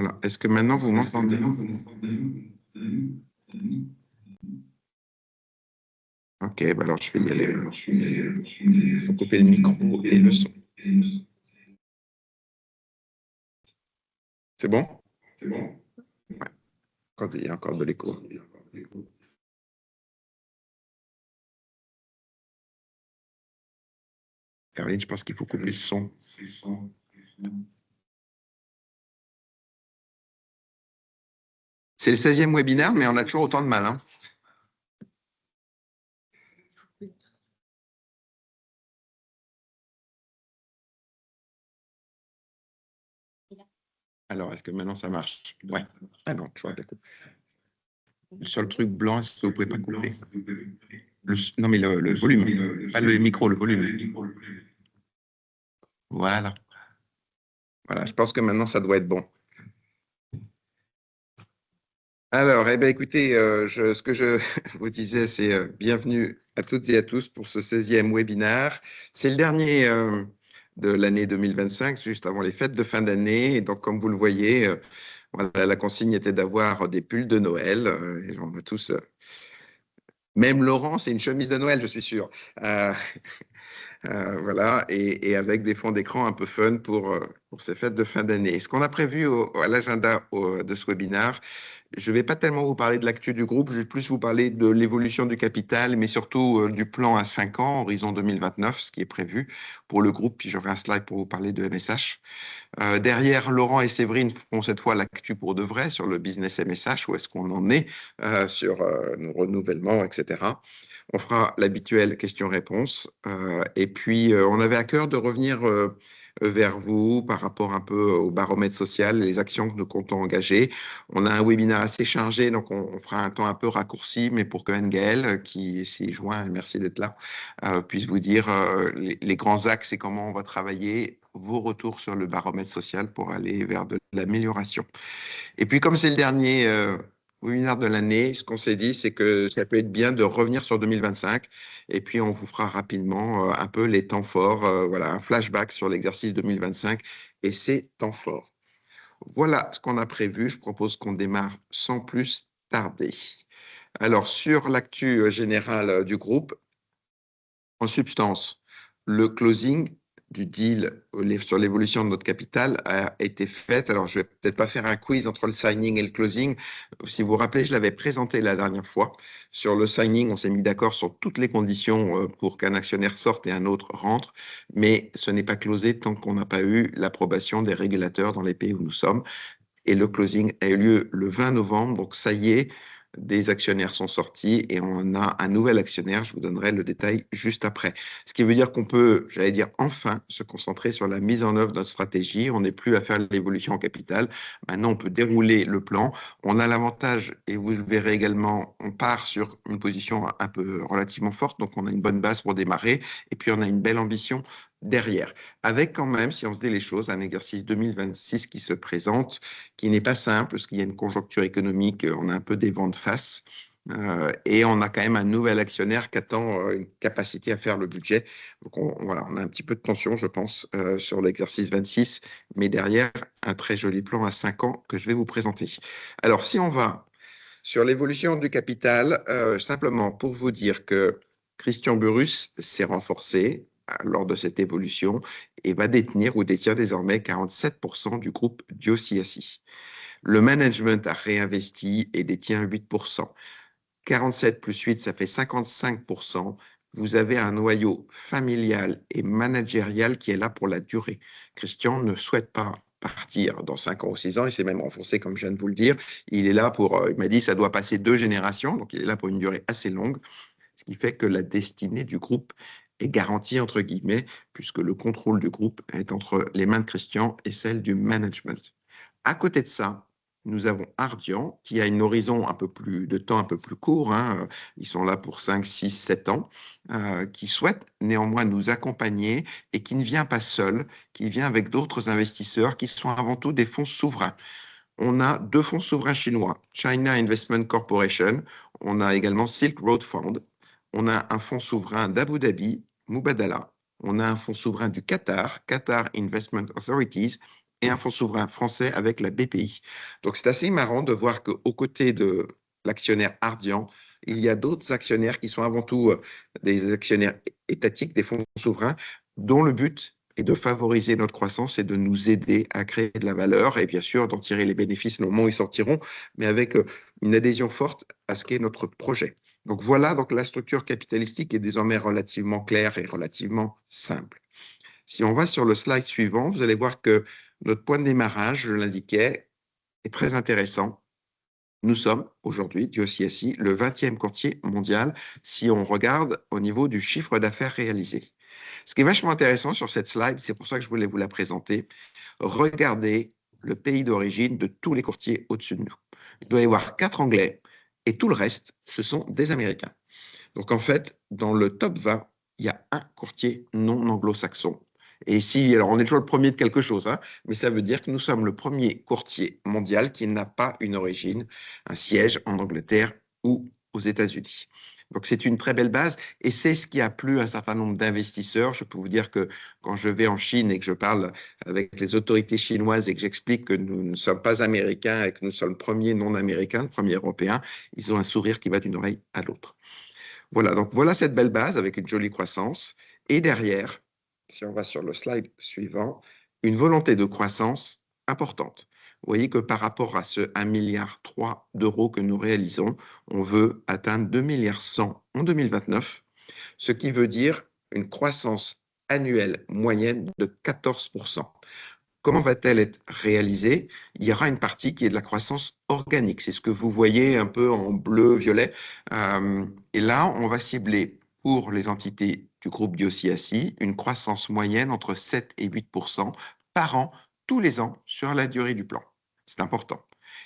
Voilà. Est-ce que maintenant vous m'entendez? Ok, bah alors je vais y aller. Il faut couper le micro et le son. C'est bon? Ouais. Il y a encore de l'écho. Caroline, je pense qu'il faut couper le son. C'est le 16e webinaire, mais on a toujours autant de mal. Hein. Alors, est-ce que maintenant ça marche? Ouais. Ah non, toujours d'accord. Sur le truc blanc, est-ce que vous ne pouvez pas couper? Non, mais le volume. Pas le micro, le volume. Voilà. Voilà, je pense que maintenant ça doit être bon. Alors, eh bien, écoutez, ce que je vous disais, c'est bienvenue à toutes et à tous pour ce 16e webinaire. C'est le dernier de l'année 2025, juste avant les fêtes de fin d'année. Et donc, comme vous le voyez, voilà, la consigne était d'avoir des pulls de Noël. Et on a tous, même Laurent, c'est une chemise de Noël, je suis sûr. Voilà, et avec des fonds d'écran un peu fun pour ces fêtes de fin d'année. Ce qu'on a prévu à l'agenda de ce webinaire, je ne vais pas tellement vous parler de l'actu du groupe, je vais plus vous parler de l'évolution du capital, mais surtout du plan à 5 ans, horizon 2029, ce qui est prévu pour le groupe. Puis j'aurai un slide pour vous parler de MSH. Derrière, Laurent et Séverine feront cette fois l'actu pour de vrai sur le business MSH, où est-ce qu'on en est sur nos renouvellements, etc. On fera l'habituelle question-réponse. Et puis, on avait à cœur de revenir vers vous par rapport un peu au baromètre social et les actions que nous comptons engager. On a un webinaire assez chargé, donc on fera un temps un peu raccourci, mais pour que Ngaël, qui s'y joint, et merci d'être là, puisse vous dire les grands axes et comment on va travailler, vos retours sur le baromètre social pour aller vers de l'amélioration. Et puis, comme c'est le dernier webinaire de l'année, ce qu'on s'est dit, c'est que ça peut être bien de revenir sur 2025 et puis on vous fera rapidement un peu les temps forts, voilà, un flashback sur l'exercice 2025 et ses temps forts. Voilà ce qu'on a prévu. Je propose qu'on démarre sans plus tarder. Alors, sur l'actu générale du groupe, en substance, le closing du deal sur l'évolution de notre capital a été fait. Alors, je ne vais peut-être pas faire un quiz entre le signing et le closing. Si vous vous rappelez, je l'avais présenté la dernière fois. Sur le signing, on s'est mis d'accord sur toutes les conditions pour qu'un actionnaire sorte et un autre rentre, mais ce n'est pas closé tant qu'on n'a pas eu l'approbation des régulateurs dans les pays où nous sommes. Et le closing a eu lieu le 20 novembre, donc ça y est, des actionnaires sont sortis et on a un nouvel actionnaire, je vous donnerai le détail juste après. Ce qui veut dire qu'on peut, j'allais dire, enfin se concentrer sur la mise en œuvre de notre stratégie. On n'est plus à faire l'évolution en capital. Maintenant, on peut dérouler le plan. On a l'avantage, et vous le verrez également, on part sur une position un peu relativement forte, donc on a une bonne base pour démarrer et puis on a une belle ambition derrière, avec quand même, si on se dit les choses, un exercice 2026 qui se présente, qui n'est pas simple, parce qu'il y a une conjoncture économique, on a un peu des vents de face, et on a quand même un nouvel actionnaire qui attend une capacité à faire le budget. Donc voilà, on a un petit peu de tension, je pense, sur l'exercice 26, mais derrière, un très joli plan à 5 ans que je vais vous présenter. Alors, si on va sur l'évolution du capital, simplement pour vous dire que Christian Burrus s'est renforcé lors de cette évolution et va détenir ou détient désormais 47% du groupe Diot-CSI. Le management a réinvesti et détient 8%. 47 plus 8, ça fait 55%. Vous avez un noyau familial et managérial qui est là pour la durée. Christian ne souhaite pas partir dans 5 ans ou 6 ans, il s'est même renforcé, comme je viens de vous le dire. Il est là pour, il m'a dit, ça doit passer 2 générations, donc il est là pour une durée assez longue, ce qui fait que la destinée du groupe est garantie, entre guillemets, puisque le contrôle du groupe est entre les mains de Christian et celle du management. À côté de ça, nous avons Ardian, qui a une horizon de temps un peu plus court, hein, ils sont là pour 5, 6, 7 ans, qui souhaite néanmoins nous accompagner et qui ne vient pas seul, qui vient avec d'autres investisseurs qui sont avant tout des fonds souverains. On a 2 fonds souverains chinois, China Investment Corporation, on a également Silk Road Fund, on a un fonds souverain d'Abu Dhabi, Mubadala, on a un fonds souverain du Qatar, Qatar Investment Authorities, et un fonds souverain français avec la BPI. Donc, c'est assez marrant de voir qu'aux côtés de l'actionnaire Ardian, il y a d'autres actionnaires qui sont avant tout des actionnaires étatiques, des fonds souverains, dont le but est de favoriser notre croissance et de nous aider à créer de la valeur et bien sûr d'en tirer les bénéfices au moment où ils sortiront, mais avec une adhésion forte à ce qu'est notre projet. Donc voilà, donc la structure capitalistique est désormais relativement claire et relativement simple. Si on va sur le slide suivant, vous allez voir que notre point de démarrage, je l'indiquais, est très intéressant. Nous sommes aujourd'hui, Dieu aussi assis, le 20e courtier mondial si on regarde au niveau du chiffre d'affaires réalisé. Ce qui est vachement intéressant sur cette slide, c'est pour ça que je voulais vous la présenter, regardez le pays d'origine de tous les courtiers au-dessus de nous. Il doit y avoir 4 Anglais et tout le reste, ce sont des Américains. Donc en fait, dans le top 20, il y a un courtier non anglo-saxon. Et ici, alors on est toujours le premier de quelque chose, hein, mais ça veut dire que nous sommes le premier courtier mondial qui n'a pas une origine, un siège en Angleterre ou aux États-Unis. Donc c'est une très belle base et c'est ce qui a plu à un certain nombre d'investisseurs. Je peux vous dire que quand je vais en Chine et que je parle avec les autorités chinoises et que j'explique que nous ne sommes pas américains et que nous sommes le premier non américain, le premier européen, ils ont un sourire qui va d'une oreille à l'autre. Voilà, donc voilà cette belle base avec une jolie croissance. Et derrière, si on va sur le slide suivant, une volonté de croissance importante. Vous voyez que par rapport à ce 1,3 milliard d'euros que nous réalisons, on veut atteindre 2,1 milliards en 2029, ce qui veut dire une croissance annuelle moyenne de 14%. Comment va-t-elle être réalisée? Il y aura une partie qui est de la croissance organique. C'est ce que vous voyez un peu en bleu-violet. Et là, on va cibler pour les entités du groupe Biosiassi une croissance moyenne entre 7 et 8% par an, tous les ans, sur la durée du plan. C'est important.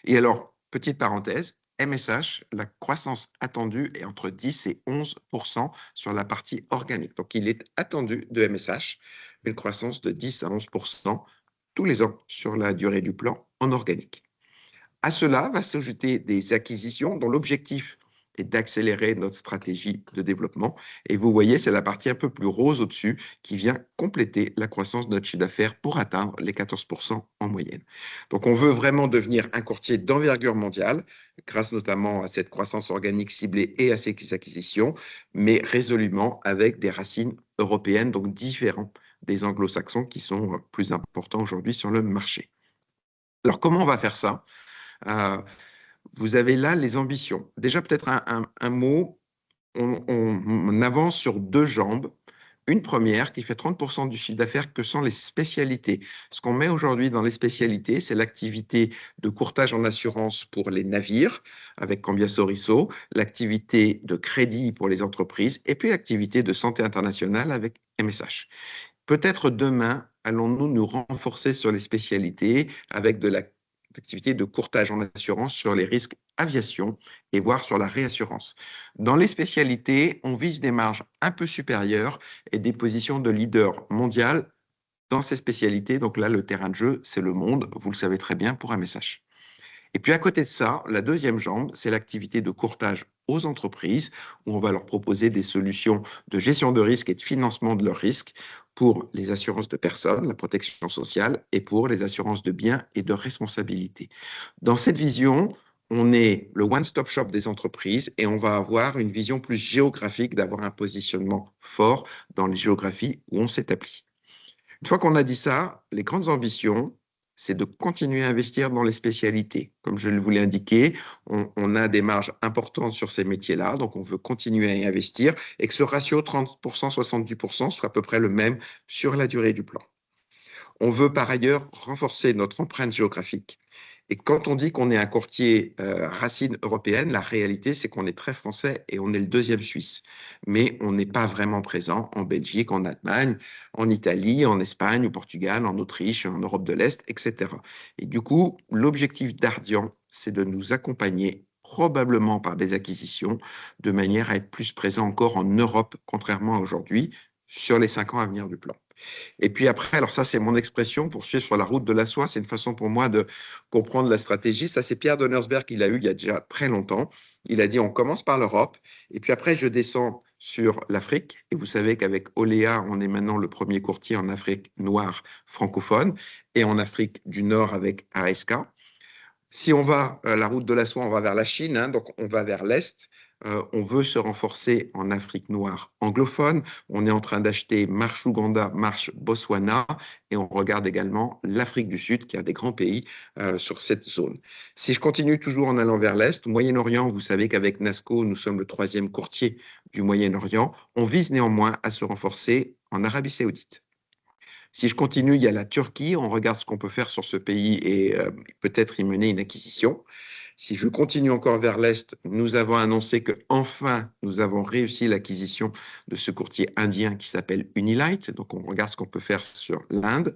Et alors, petite parenthèse, MSH, la croissance attendue est entre 10 et 11% sur la partie organique. Donc, il est attendu de MSH une croissance de 10 à 11% tous les ans sur la durée du plan en organique. À cela va s'ajouter des acquisitions dont l'objectif est d'accélérer notre stratégie de développement. Et vous voyez, c'est la partie un peu plus rose au-dessus qui vient compléter la croissance de notre chiffre d'affaires pour atteindre les 14% en moyenne. Donc, on veut vraiment devenir un courtier d'envergure mondiale, grâce notamment à cette croissance organique ciblée et à ces acquisitions, mais résolument avec des racines européennes, donc différents des anglo-saxons qui sont plus importants aujourd'hui sur le marché. Alors, comment on va faire ça? Vous avez là les ambitions. Déjà, peut-être un mot, on avance sur deux jambes. Une première qui fait 30% du chiffre d'affaires que sont les spécialités. Ce qu'on met aujourd'hui dans les spécialités, c'est l'activité de courtage en assurance pour les navires avec Cambia Soriso, l'activité de crédit pour les entreprises et puis l'activité de santé internationale avec MSH. Peut-être demain, allons-nous nous renforcer sur les spécialités avec de l'activité de courtage en assurance sur les risques aviation et voire sur la réassurance. Dans les spécialités, on vise des marges un peu supérieures et des positions de leader mondial dans ces spécialités. Donc là, le terrain de jeu, c'est le monde, vous le savez très bien pour MSH. Et puis à côté de ça, la deuxième jambe, c'est l'activité de courtage aux entreprises, où on va leur proposer des solutions de gestion de risque et de financement de leurs risques pour les assurances de personnes, la protection sociale, et pour les assurances de biens et de responsabilité. Dans cette vision, on est le one-stop shop des entreprises et on va avoir une vision plus géographique, d'avoir un positionnement fort dans les géographies où on s'établit. Une fois qu'on a dit ça, les grandes ambitions, c'est de continuer à investir dans les spécialités. Comme je vous l'ai indiqué, on a des marges importantes sur ces métiers-là, donc on veut continuer à y investir et que ce ratio 30%, 70% soit à peu près le même sur la durée du plan. On veut par ailleurs renforcer notre empreinte géographique. Et quand on dit qu'on est un courtier racine européenne, la réalité, c'est qu'on est très français et on est le deuxième Suisse. Mais on n'est pas vraiment présent en Belgique, en Allemagne, en Italie, en Espagne, au Portugal, en Autriche, en Europe de l'Est, etc. Et du coup, l'objectif d'Ardian, c'est de nous accompagner probablement par des acquisitions, de manière à être plus présent encore en Europe, contrairement à aujourd'hui, sur les 5 ans à venir du plan. Et puis après, alors ça, c'est mon expression pour suivre sur la route de la soie. C'est une façon pour moi de comprendre la stratégie. Ça, c'est Pierre Donnersberg qui l'a eu il y a déjà très longtemps. Il a dit, on commence par l'Europe et puis après, je descends sur l'Afrique. Et vous savez qu'avec Oléa, on est maintenant le premier courtier en Afrique noire francophone et en Afrique du Nord avec ASK. Si on va la route de la soie, on va vers la Chine, hein, donc on va vers l'Est. On veut se renforcer en Afrique noire anglophone. On est en train d'acheter marche Ouganda, marche Botswana, et on regarde également l'Afrique du Sud, qui a des grands pays sur cette zone. Si je continue toujours en allant vers l'Est, Moyen-Orient, vous savez qu'avec NASCO, nous sommes le troisième courtier du Moyen-Orient. On vise néanmoins à se renforcer en Arabie Saoudite. Si je continue, il y a la Turquie. On regarde ce qu'on peut faire sur ce pays et peut-être y mener une acquisition. Si je continue encore vers l'Est, nous avons annoncé que enfin nous avons réussi l'acquisition de ce courtier indien qui s'appelle Unilight. Donc, on regarde ce qu'on peut faire sur l'Inde.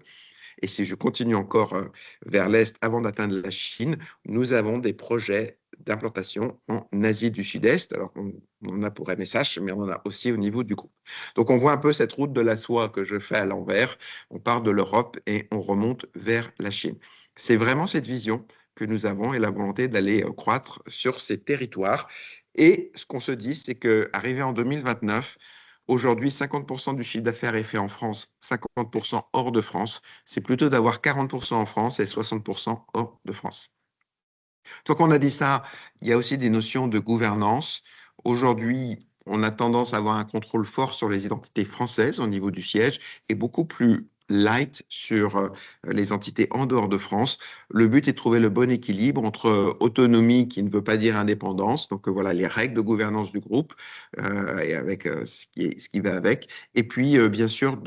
Et si je continue encore vers l'Est avant d'atteindre la Chine, nous avons des projets d'implantation en Asie du Sud-Est. Alors, on en a pour MSH, mais on en a aussi au niveau du groupe. Donc, on voit un peu cette route de la soie que je fais à l'envers. On part de l'Europe et on remonte vers la Chine. C'est vraiment cette vision que nous avons et la volonté d'aller croître sur ces territoires. Et ce qu'on se dit, c'est qu'arrivé en 2029, aujourd'hui, 50% du chiffre d'affaires est fait en France, 50% hors de France. C'est plutôt d'avoir 40% en France et 60% hors de France. Une fois qu'on a dit ça, il y a aussi des notions de gouvernance. Aujourd'hui, on a tendance à avoir un contrôle fort sur les identités françaises au niveau du siège et beaucoup plus light sur les entités en dehors de France. Le but est de trouver le bon équilibre entre autonomie qui ne veut pas dire indépendance, donc voilà les règles de gouvernance du groupe et avec ce qui va avec, et puis bien sûr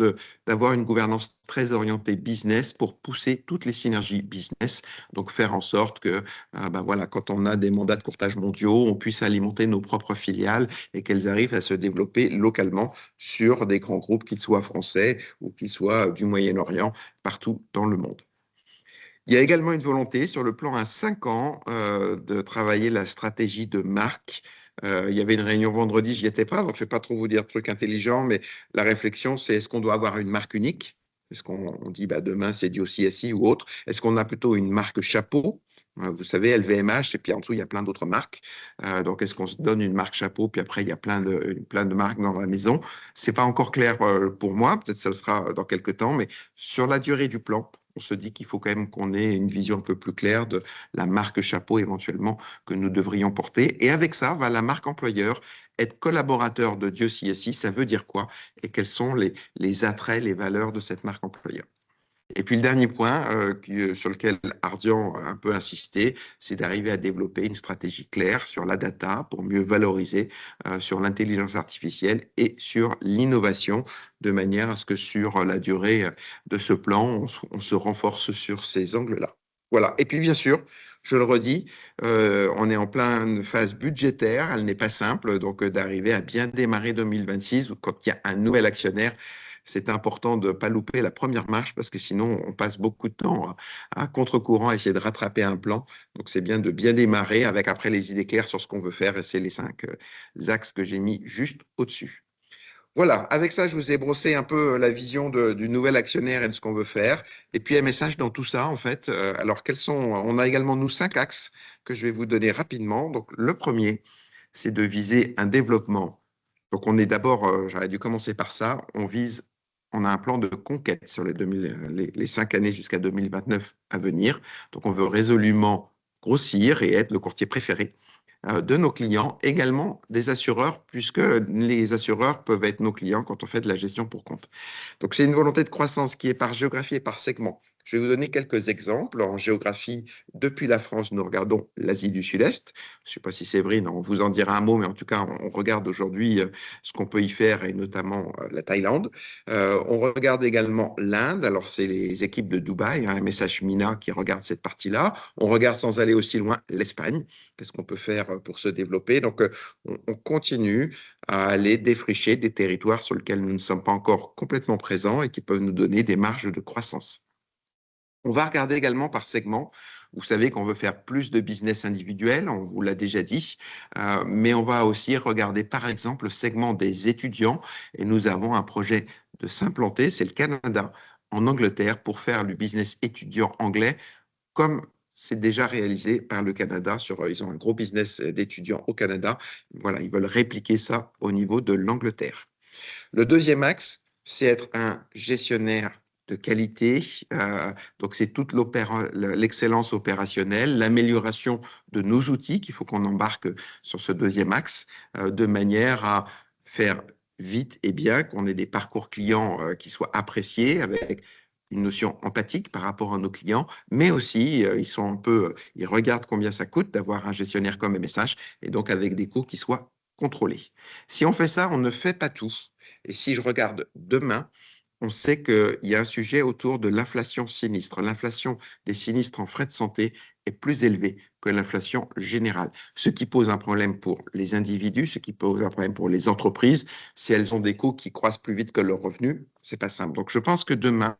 d'avoir une gouvernance très orientée business pour pousser toutes les synergies business, donc faire en sorte que voilà, quand on a des mandats de courtage mondiaux, on puisse alimenter nos propres filiales et qu'elles arrivent à se développer localement sur des grands groupes, qu'ils soient français ou qu'ils soient du Moyen-Orient, partout dans le monde. Il y a également une volonté sur le plan à 5 ans de travailler la stratégie de marque. Il y avait une réunion vendredi, j'y étais pas, donc je ne vais pas trop vous dire de trucs intelligents, mais la réflexion, c'est est-ce qu'on doit avoir une marque unique? Est-ce qu'on dit demain c'est du CSI ou autre? Est-ce qu'on a plutôt une marque chapeau? Vous savez, LVMH, et puis en dessous, il y a plein d'autres marques. Donc, est-ce qu'on se donne une marque chapeau, puis après, il y a plein de marques dans la maison? C'est pas encore clair pour moi, peut-être ça le sera dans quelques temps, mais sur la durée du plan, on se dit qu'il faut quand même qu'on ait une vision un peu plus claire de la marque chapeau éventuellement que nous devrions porter. Et avec ça, va la marque employeur être collaborateur de Dieu CSI. Ça veut dire quoi? Et quels sont les attraits, les valeurs de cette marque employeur? Et puis le dernier point sur lequel Ardian a un peu insisté, c'est d'arriver à développer une stratégie claire sur la data pour mieux valoriser sur l'intelligence artificielle et sur l'innovation, de manière à ce que sur la durée de ce plan, on se renforce sur ces angles-là. Voilà. Et puis bien sûr, je le redis, on est en pleine phase budgétaire, elle n'est pas simple, donc d'arriver à bien démarrer 2026 quand il y a un nouvel actionnaire. C'est important de ne pas louper la première marche parce que sinon, on passe beaucoup de temps à contre-courant à essayer de rattraper un plan. Donc, c'est bien de bien démarrer avec après les idées claires sur ce qu'on veut faire et c'est les 5 axes que j'ai mis juste au-dessus. Voilà, avec ça, je vous ai brossé un peu la vision du nouvel actionnaire et de ce qu'on veut faire. Et puis un message dans tout ça, en fait. Alors, on a également, nous, 5 axes que je vais vous donner rapidement. Donc, le premier, c'est de viser un développement. Donc, on est d'abord, j'aurais dû commencer par ça, on a un plan de conquête sur les 5 années jusqu'à 2029 à venir. Donc, on veut résolument grossir et être le courtier préféré de nos clients, également des assureurs, puisque les assureurs peuvent être nos clients quand on fait de la gestion pour compte. Donc, c'est une volonté de croissance qui est par géographie et par segment. Je vais vous donner quelques exemples. En géographie, depuis la France, nous regardons l'Asie du Sud-Est. Je ne sais pas si Séverine, on vous en dira un mot, mais en tout cas, on regarde aujourd'hui ce qu'on peut y faire, et notamment la Thaïlande. On regarde également l'Inde. Alors, c'est les équipes de Dubaï, MSH Mina, qui regardent cette partie-là. On regarde sans aller aussi loin l'Espagne. Qu'est-ce qu'on peut faire pour se développer? Donc, on continue à aller défricher des territoires sur lesquels nous ne sommes pas encore complètement présents et qui peuvent nous donner des marges de croissance. On va regarder également par segment. Vous savez qu'on veut faire plus de business individuel, on vous l'a déjà dit, mais on va aussi regarder par exemple le segment des étudiants et nous avons un projet de s'implanter, c'est le Canada, en Angleterre pour faire du business étudiant anglais comme c'est déjà réalisé par le Canada. Ils ont un gros business d'étudiants au Canada. Voilà, ils veulent répliquer ça au niveau de l'Angleterre. Le deuxième axe, c'est être un gestionnaire de qualité. Donc, c'est toute l'excellence opérationnelle, l'amélioration de nos outils qu'il faut qu'on embarque sur ce deuxième axe, de manière à faire vite et bien, qu'on ait des parcours clients qui soient appréciés avec une notion empathique par rapport à nos clients, mais aussi ils regardent combien ça coûte d'avoir un gestionnaire comme MSH et donc avec des coûts qui soient contrôlés. Si on fait ça, on ne fait pas tout. Et si je regarde demain, on sait qu'il y a un sujet autour de l'inflation sinistre. L'inflation des sinistres en frais de santé est plus élevée que l'inflation générale, ce qui pose un problème pour les individus, ce qui pose un problème pour les entreprises. Si elles ont des coûts qui croissent plus vite que leurs revenus, c'est pas simple. Donc, je pense que demain,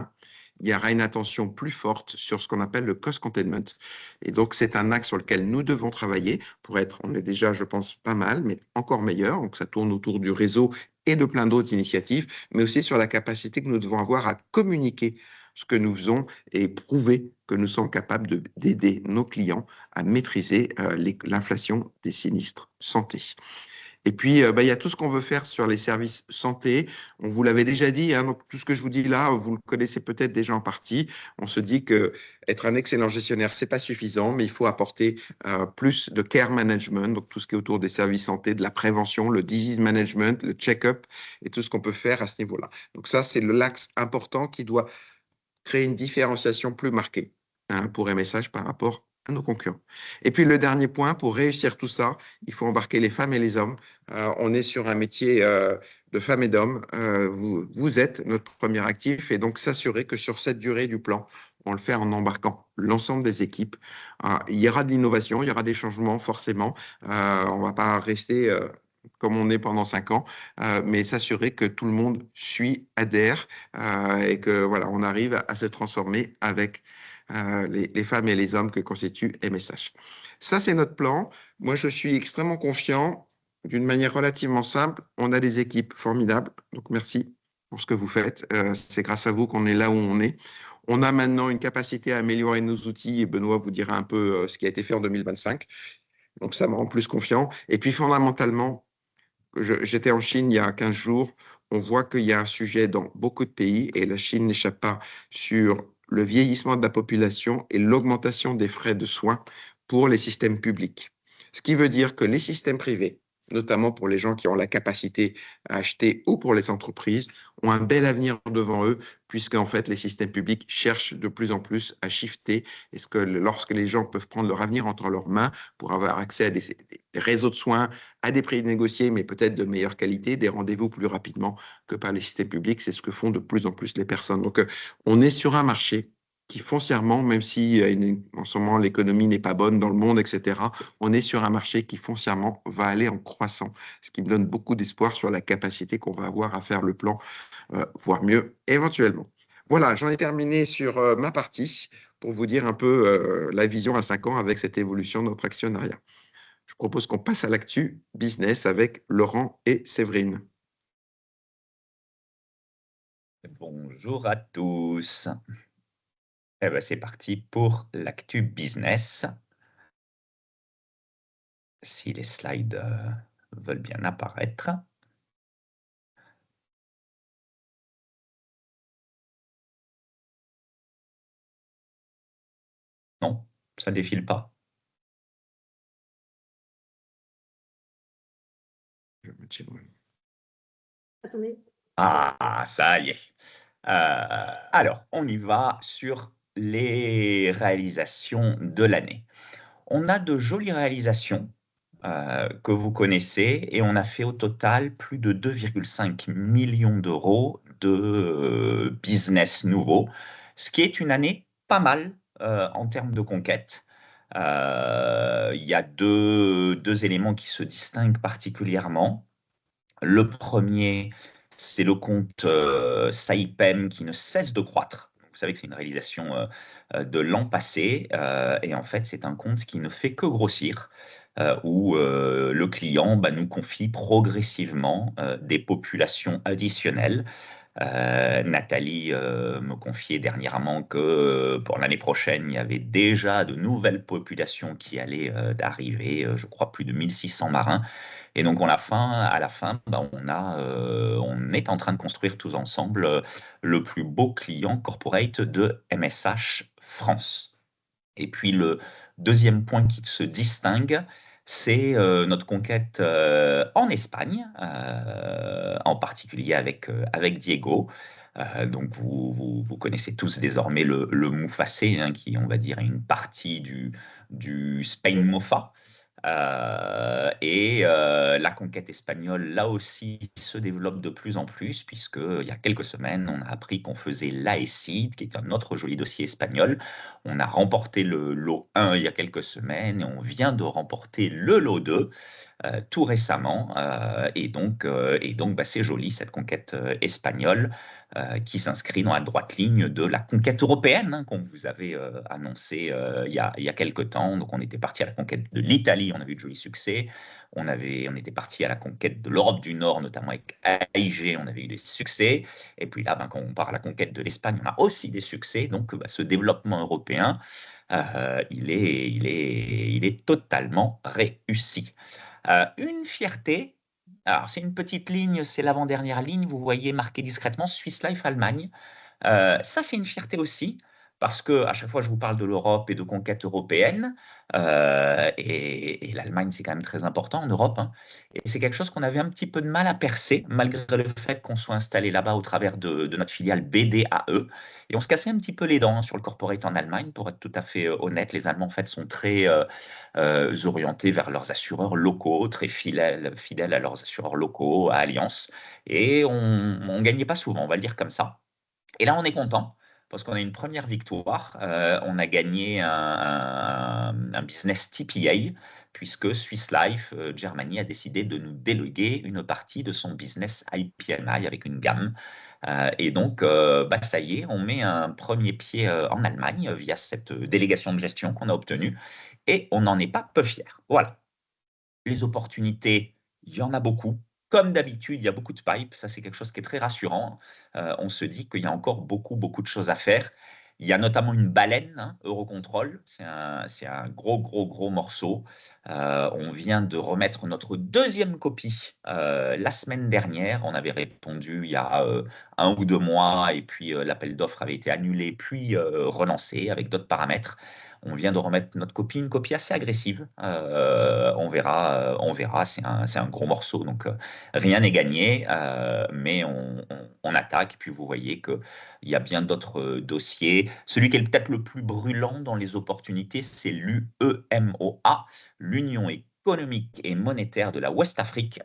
il y aura une attention plus forte sur ce qu'on appelle le cost containment. Et donc, c'est un axe sur lequel nous devons travailler pour être, on est déjà, je pense, pas mal, mais encore meilleur. Donc, ça tourne autour du réseau et de plein d'autres initiatives, mais aussi sur la capacité que nous devons avoir à communiquer ce que nous faisons et prouver que nous sommes capables d'aider nos clients à maîtriser l'inflation des sinistres santé. Et puis, il y a tout ce qu'on veut faire sur les services santé. On vous l'avait déjà dit, hein, donc tout ce que je vous dis là, vous le connaissez peut-être déjà en partie. On se dit que être un excellent gestionnaire, c'est pas suffisant, mais il faut apporter plus de care management, donc tout ce qui est autour des services santé, de la prévention, le disease management, le check-up et tout ce qu'on peut faire à ce niveau-là. Donc ça, c'est l'axe important qui doit créer une différenciation plus marquée pour MSH par rapport à nos concurrents. Et puis le dernier point, pour réussir tout ça, il faut embarquer les femmes et les hommes. On est sur un métier de femmes et d'hommes. Vous êtes notre premier actif et donc s'assurer que sur cette durée du plan, on le fait en embarquant l'ensemble des équipes. Il y aura de l'innovation, il y aura des changements forcément. On ne va pas rester comme on est pendant 5 ans, mais s'assurer que tout le monde suit, adhère et que voilà, on arrive à se transformer avec les femmes et les hommes que constitue MSH. Ça, c'est notre plan. Moi, je suis extrêmement confiant d'une manière relativement simple. On a des équipes formidables, donc merci pour ce que vous faites. C'est grâce à vous qu'on est là où on est. On a maintenant une capacité à améliorer nos outils et Benoît vous dira un peu ce qui a été fait en 2025. Donc, ça me rend plus confiant. Et puis, fondamentalement, j'étais en Chine il y a 15 jours. On voit qu'il y a un sujet dans beaucoup de pays, et la Chine n'échappe pas, sur le vieillissement de la population et l'augmentation des frais de soins pour les systèmes publics. Ce qui veut dire que les systèmes privés, notamment pour les gens qui ont la capacité à acheter ou pour les entreprises, ont un bel avenir devant eux, puisque en fait, les systèmes publics cherchent de plus en plus à shifter. Est-ce que lorsque les gens peuvent prendre leur avenir entre leurs mains pour avoir accès à des réseaux de soins à des prix négociés, mais peut-être de meilleure qualité, des rendez-vous plus rapidement que par les systèmes publics, c'est ce que font de plus en plus les personnes. Donc, on est sur un marché qui foncièrement, même si en ce moment l'économie n'est pas bonne dans le monde, etc., on est sur un marché qui foncièrement va aller en croissant, ce qui me donne beaucoup d'espoir sur la capacité qu'on va avoir à faire le plan, voire mieux éventuellement. Voilà, j'en ai terminé sur ma partie pour vous dire un peu la vision à 5 ans avec cette évolution de notre actionnariat. Je propose qu'on passe à l'actu business avec Laurent et Séverine. Bonjour à tous. Eh ben, c'est parti pour l'actu business. Si les slides veulent bien apparaître. Non, ça défile pas. Attendez. Ah, ça y est. Alors, on y va sur les réalisations de l'année. On a de jolies réalisations que vous connaissez et on a fait au total plus de 2,5 millions d'euros de business nouveau, ce qui est une année pas mal en termes de conquête. Il y a deux éléments qui se distinguent particulièrement. Le premier, c'est le compte Saipem qui ne cesse de croître. Vous savez que c'est une réalisation de l'an passé et en fait, c'est un compte qui ne fait que grossir, où le client nous confie progressivement des populations additionnelles. Nathalie me confiait dernièrement que pour l'année prochaine, il y avait déjà de nouvelles populations qui allaient d'arriver, je crois plus de 1600 marins. Et donc à la fin, on est en train de construire tous ensemble le plus beau client corporate de MSH France. Et puis le deuxième point qui se distingue, c'est notre conquête en Espagne, en particulier avec Diego. Donc vous connaissez tous désormais le Mufacé, hein, qui, on va dire, est une partie du Spain Mofa. La conquête espagnole, là aussi, se développe de plus en plus, puisque il y a quelques semaines, on a appris qu'on faisait l'AECID, qui est un autre joli dossier espagnol. On a remporté le lot 1 il y a quelques semaines et on vient de remporter le lot 2 tout récemment. C'est joli, cette conquête espagnole qui s'inscrit dans la droite ligne de la conquête européenne, hein, qu'on vous avait annoncé il y a quelques temps. Donc, on était parti à la conquête de l'Italie, on a eu de jolis succès. On était parti à la conquête de l'Europe du Nord, notamment avec AIG, on avait eu des succès. Et puis là, quand on part à la conquête de l'Espagne, on a aussi des succès. Donc, ce développement européen, il est totalement réussi. Une fierté, alors c'est une petite ligne, c'est l'avant-dernière ligne, vous voyez marqué discrètement Swiss Life Allemagne. Ça, c'est une fierté aussi, parce que à chaque fois, je vous parle de l'Europe et de conquête européenne, et l'Allemagne, c'est quand même très important en Europe, hein. Et c'est quelque chose qu'on avait un petit peu de mal à percer, malgré le fait qu'on soit installé là-bas au travers de notre filiale BDAE. Et on se cassait un petit peu les dents, hein, sur le corporate en Allemagne, pour être tout à fait honnête. Les Allemands, en fait, sont très orientés vers leurs assureurs locaux, très fidèles à leurs assureurs locaux, à Allianz. Et on ne gagnait pas souvent, on va le dire comme ça. Et là, on est content parce qu'on a une première victoire. On a gagné un business TPA puisque Swiss Life Germany a décidé de nous déléguer une partie de son business IPMI avec une gamme. Ça y est, on met un premier pied en Allemagne via cette délégation de gestion qu'on a obtenue et on n'en est pas peu fiers. Voilà. Les opportunités, il y en a beaucoup. Comme d'habitude, il y a beaucoup de pipe. Ça, c'est quelque chose qui est très rassurant. On se dit qu'il y a encore beaucoup, beaucoup de choses à faire. Il y a notamment une baleine, hein, Eurocontrol. C'est un gros, gros, gros morceau. On vient de remettre notre deuxième copie la semaine dernière. On avait répondu il y a 1 ou 2 mois et puis l'appel d'offres avait été annulé puis relancé avec d'autres paramètres. On vient de remettre notre copie, une copie assez agressive. On verra, on verra. C'est un gros morceau, donc rien n'est gagné, mais on attaque. Et puis vous voyez qu'il y a bien d'autres dossiers. Celui qui est peut-être le plus brûlant dans les opportunités, c'est l'UEMOA, l'Union économique et monétaire de la West Afrique,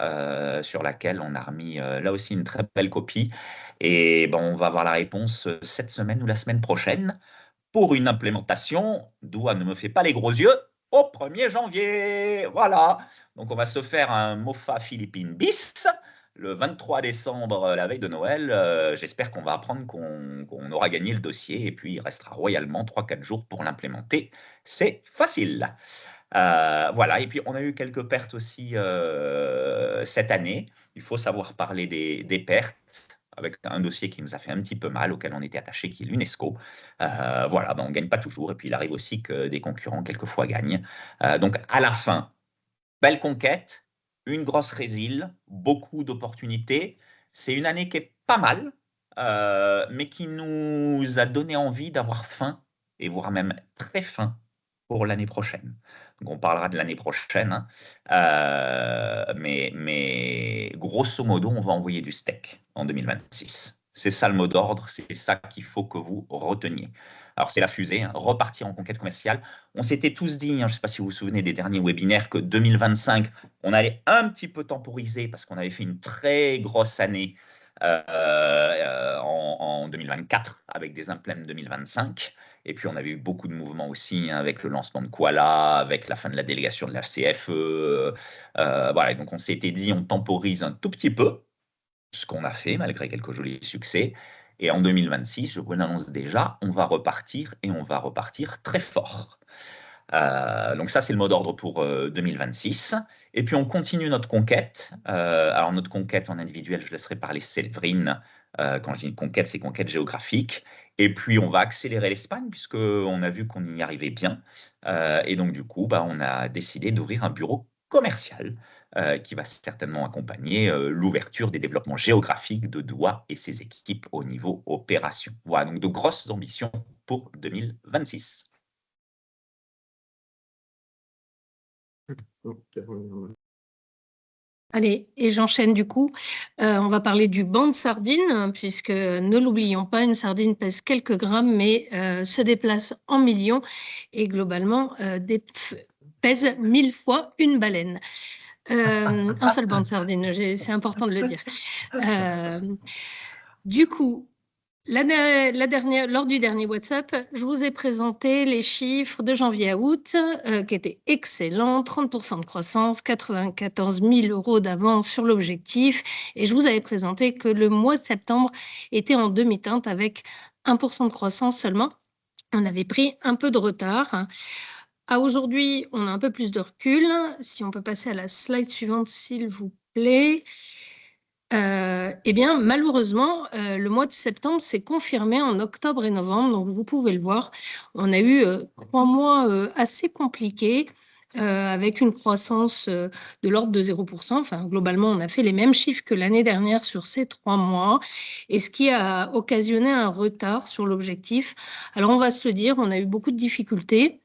sur laquelle on a remis là aussi une très belle copie. Et on va avoir la réponse cette semaine ou la semaine prochaine pour une implémentation d'où ne me fait pas les gros yeux au 1er janvier. Voilà. Donc, on va se faire un MOFA Philippines bis le 23 décembre, la veille de Noël. J'espère qu'on va apprendre qu'on aura gagné le dossier et puis il restera royalement 3-4 jours pour l'implémenter. C'est facile. Voilà. Et puis, on a eu quelques pertes aussi cette année. Il faut savoir parler des pertes avec un dossier qui nous a fait un petit peu mal, auquel on était attaché, qui est l'UNESCO. Voilà, on ne gagne pas toujours. Et puis, il arrive aussi que des concurrents, quelquefois, gagnent. Donc, à la fin, belle conquête, une grosse résile, beaucoup d'opportunités. C'est une année qui est pas mal, mais qui nous a donné envie d'avoir faim, et voire même très faim, pour l'année prochaine. Donc, on parlera de l'année prochaine, hein. Mais grosso modo, on va envoyer du steak en 2026. C'est ça le mot d'ordre, c'est ça qu'il faut que vous reteniez. Alors, c'est la fusée, hein, repartir en conquête commerciale. On s'était tous dit, hein, je ne sais pas si vous vous souvenez des derniers webinaires, que 2025, on allait un petit peu temporiser parce qu'on avait fait une très grosse année en 2024 avec des implèmes 2025. Et puis, on avait eu beaucoup de mouvements aussi, hein, avec le lancement de Koala, avec la fin de la délégation de la CFE. Voilà, donc on s'était dit, on temporise un tout petit peu, ce qu'on a fait malgré quelques jolis succès. Et en 2026, je vous l'annonce déjà, on va repartir et on va repartir très fort. Donc ça, c'est le mot d'ordre pour 2026. Et puis, on continue notre conquête. Alors, notre conquête en individuel, je laisserai parler Séverine Quand je dis une conquête, c'est conquête géographique. Et puis, on va accélérer l'Espagne puisqu'on a vu qu'on y arrivait bien. Et donc, du coup, on a décidé d'ouvrir un bureau commercial qui va certainement accompagner l'ouverture des développements géographiques de Doha et ses équipes au niveau opération. Voilà, donc de grosses ambitions pour 2026. Allez, et j'enchaîne du coup. On va parler du banc de sardines, puisque ne l'oublions pas, une sardine pèse quelques grammes, mais se déplace en millions et globalement pèse 1000 fois une baleine. Un seul banc de sardines, c'est important de le dire. Du coup, lors du dernier WhatsApp, je vous ai présenté les chiffres de janvier à août qui étaient excellents, 30% de croissance, 94 000 € d'avance sur l'objectif. Et je vous avais présenté que le mois de septembre était en demi-teinte avec 1% de croissance seulement. On avait pris un peu de retard. À aujourd'hui, on a un peu plus de recul. Si on peut passer à la slide suivante, s'il vous plaît. Eh bien, malheureusement, le mois de septembre s'est confirmé en octobre et novembre. Donc, vous pouvez le voir, on a eu 3 mois assez compliqués avec une croissance de l'ordre de 0%. Enfin, globalement, on a fait les mêmes chiffres que l'année dernière sur ces 3 mois, et ce qui a occasionné un retard sur l'objectif. Alors, on va se le dire, on a eu beaucoup de difficultés.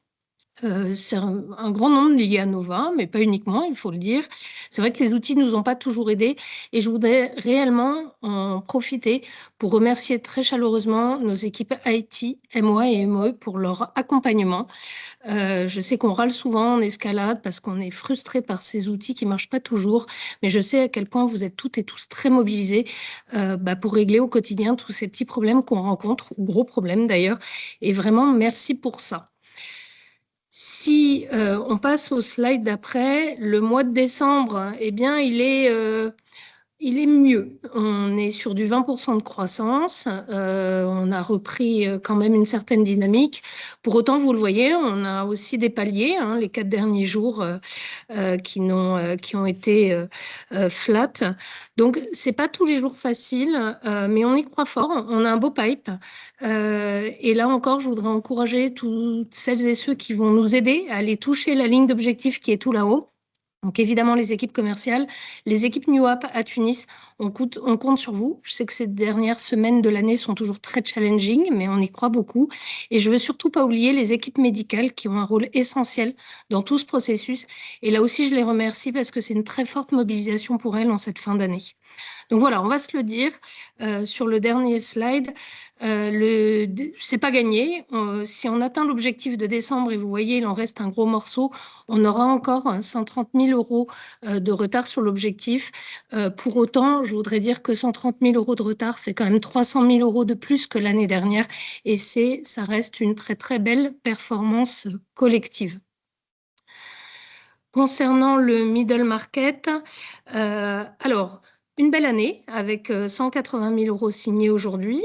C'est un grand nombre liés à Nova, mais pas uniquement, il faut le dire. C'est vrai que les outils ne nous ont pas toujours aidés et je voudrais réellement en profiter pour remercier très chaleureusement nos équipes IT, MOA et MOE pour leur accompagnement. Je sais qu'on râle souvent en escalade parce qu'on est frustré par ces outils qui ne marchent pas toujours, mais je sais à quel point vous êtes toutes et tous très mobilisés pour régler au quotidien tous ces petits problèmes qu'on rencontre, ou gros problèmes d'ailleurs, et vraiment merci pour ça. Si on passe au slide d'après, le mois de décembre, eh bien, il est mieux. On est sur du 20% de croissance. On a repris quand même une certaine dynamique. Pour autant, vous le voyez, on a aussi des paliers, les 4 derniers jours qui ont été flat. Donc, c'est pas tous les jours facile, mais on y croit fort. On a un beau pipe. Et là encore, je voudrais encourager toutes celles et ceux qui vont nous aider à aller toucher la ligne d'objectif qui est tout là-haut. Donc évidemment, les équipes commerciales, les équipes New App à Tunis, on compte sur vous. Je sais que ces dernières semaines de l'année sont toujours très challenging, mais on y croit beaucoup. Et je ne veux surtout pas oublier les équipes médicales qui ont un rôle essentiel dans tout ce processus. Et là aussi, je les remercie parce que c'est une très forte mobilisation pour elles en cette fin d'année. Donc voilà, on va se le dire sur le dernier slide. C'est pas gagné. Si on atteint l'objectif de décembre, et vous voyez, il en reste un gros morceau, on aura encore 130 000 € de retard sur l'objectif. Pour autant, je voudrais dire que 130 000 € de retard, c'est quand même 300 000 € de plus que l'année dernière. Et ça reste une très, très belle performance collective. Concernant le middle market, alors, une belle année avec 180 000 € signés aujourd'hui.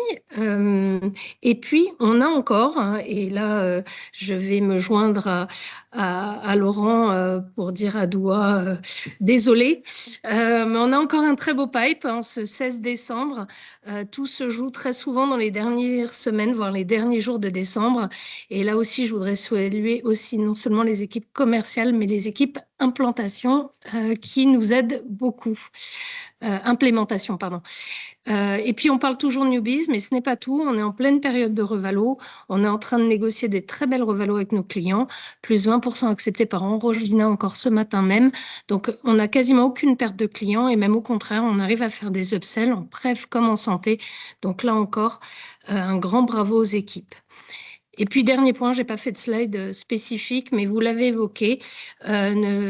Et puis, on a encore, et là, je vais me joindre à Laurent pour dire à Doha, désolé, mais on a encore un très beau pipe ce 16 décembre. Tout se joue très souvent dans les dernières semaines, voire les derniers jours de décembre. Et là aussi, je voudrais saluer aussi non seulement les équipes commerciales, mais les équipes implantation qui nous aident beaucoup. Implémentation, pardon. Et puis, on parle toujours newbies, mais ce n'est pas tout. On est en pleine période de revalo. On est en train de négocier des très belles revalos avec nos clients, plus 20% acceptés par Anrogina encore ce matin même. Donc, on n'a quasiment aucune perte de clients et même au contraire, on arrive à faire des upsells en bref comme en santé. Donc là encore, un grand bravo aux équipes. Et puis, dernier point, je n'ai pas fait de slide spécifique, mais vous l'avez évoqué,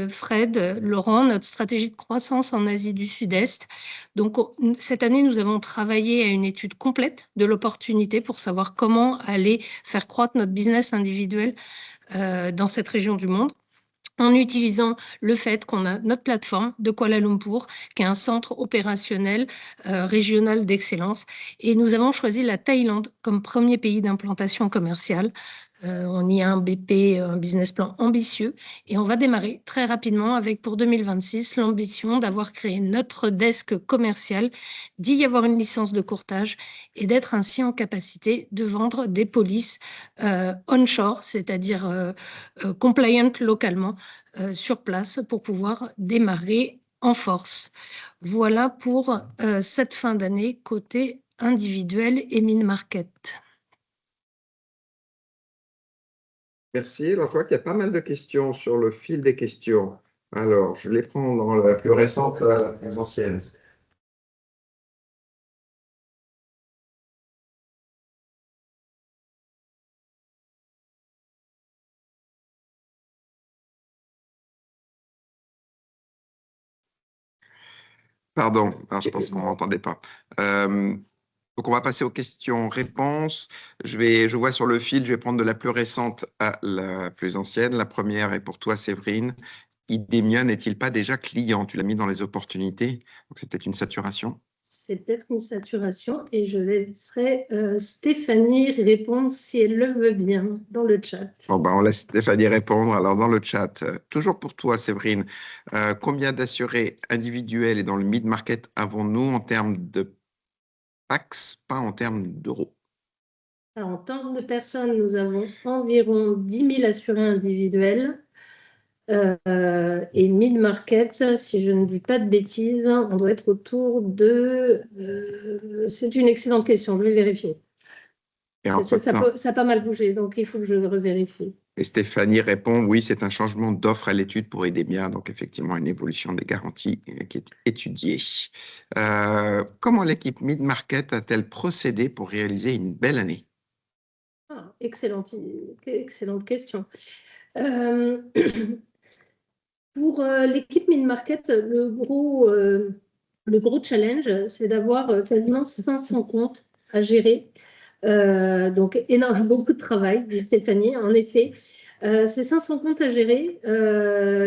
Fred, Laurent, notre stratégie de croissance en Asie du Sud-Est. Donc, cette année, nous avons travaillé à une étude complète de l'opportunité pour savoir comment aller faire croître notre business individuel dans cette région du monde, en utilisant le fait qu'on a notre plateforme de Kuala Lumpur, qui est un centre opérationnel régional d'excellence. Et nous avons choisi la Thaïlande comme premier pays d'implantation commerciale. On y a un BP, un business plan ambitieux, et on va démarrer très rapidement avec, pour 2026, l'ambition d'avoir créé notre desk commercial, d'y avoir une licence de courtage et d'être ainsi en capacité de vendre des polices onshore, c'est-à-dire compliant localement sur place pour pouvoir démarrer en force. Voilà pour cette fin d'année côté individuel et mid-market. Merci. Alors, je vois qu'il y a pas mal de questions sur le fil des questions. Alors, je les prends dans la plus récente à la plus ancienne. Pardon, alors, je pense qu'on ne m'entendait pas. Donc, on va passer aux questions-réponses. Je vois sur le fil, je vais prendre de la plus récente à la plus ancienne. La première est pour toi, Séverine. Idemia n'est-il pas déjà client? Tu l'as mis dans les opportunités, donc c'est peut-être une saturation. C'est peut-être une saturation et je laisserai Stéphanie répondre si elle le veut bien dans le chat. Bon, ben, on laisse Stéphanie répondre. Alors, dans le chat, toujours pour toi, Séverine, combien d'assurés individuels et dans le mid-market avons-nous en termes de Pax, pas en termes d'euros? Alors, en termes de personnes, nous avons environ 10 000 assurés individuels et mid-market, si je ne dis pas de bêtises, on doit être autour de... c'est une excellente question, je vais vérifier. Et Parce que ça entre-temps, a pas mal bougé, donc il faut que je revérifie. et Stéphanie répond, oui, c'est un changement d'offre à l'étude pour Idemia, donc effectivement une évolution des garanties qui est étudiée. Comment l'équipe mid-market a-t-elle procédé pour réaliser une belle année? Ah, excellente question. Euh, Pour l'équipe mid-market, le gros challenge, c'est d'avoir quasiment 500 comptes à gérer. Donc, beaucoup de travail, dit Stéphanie, en effet. Ces 500 comptes à gérer,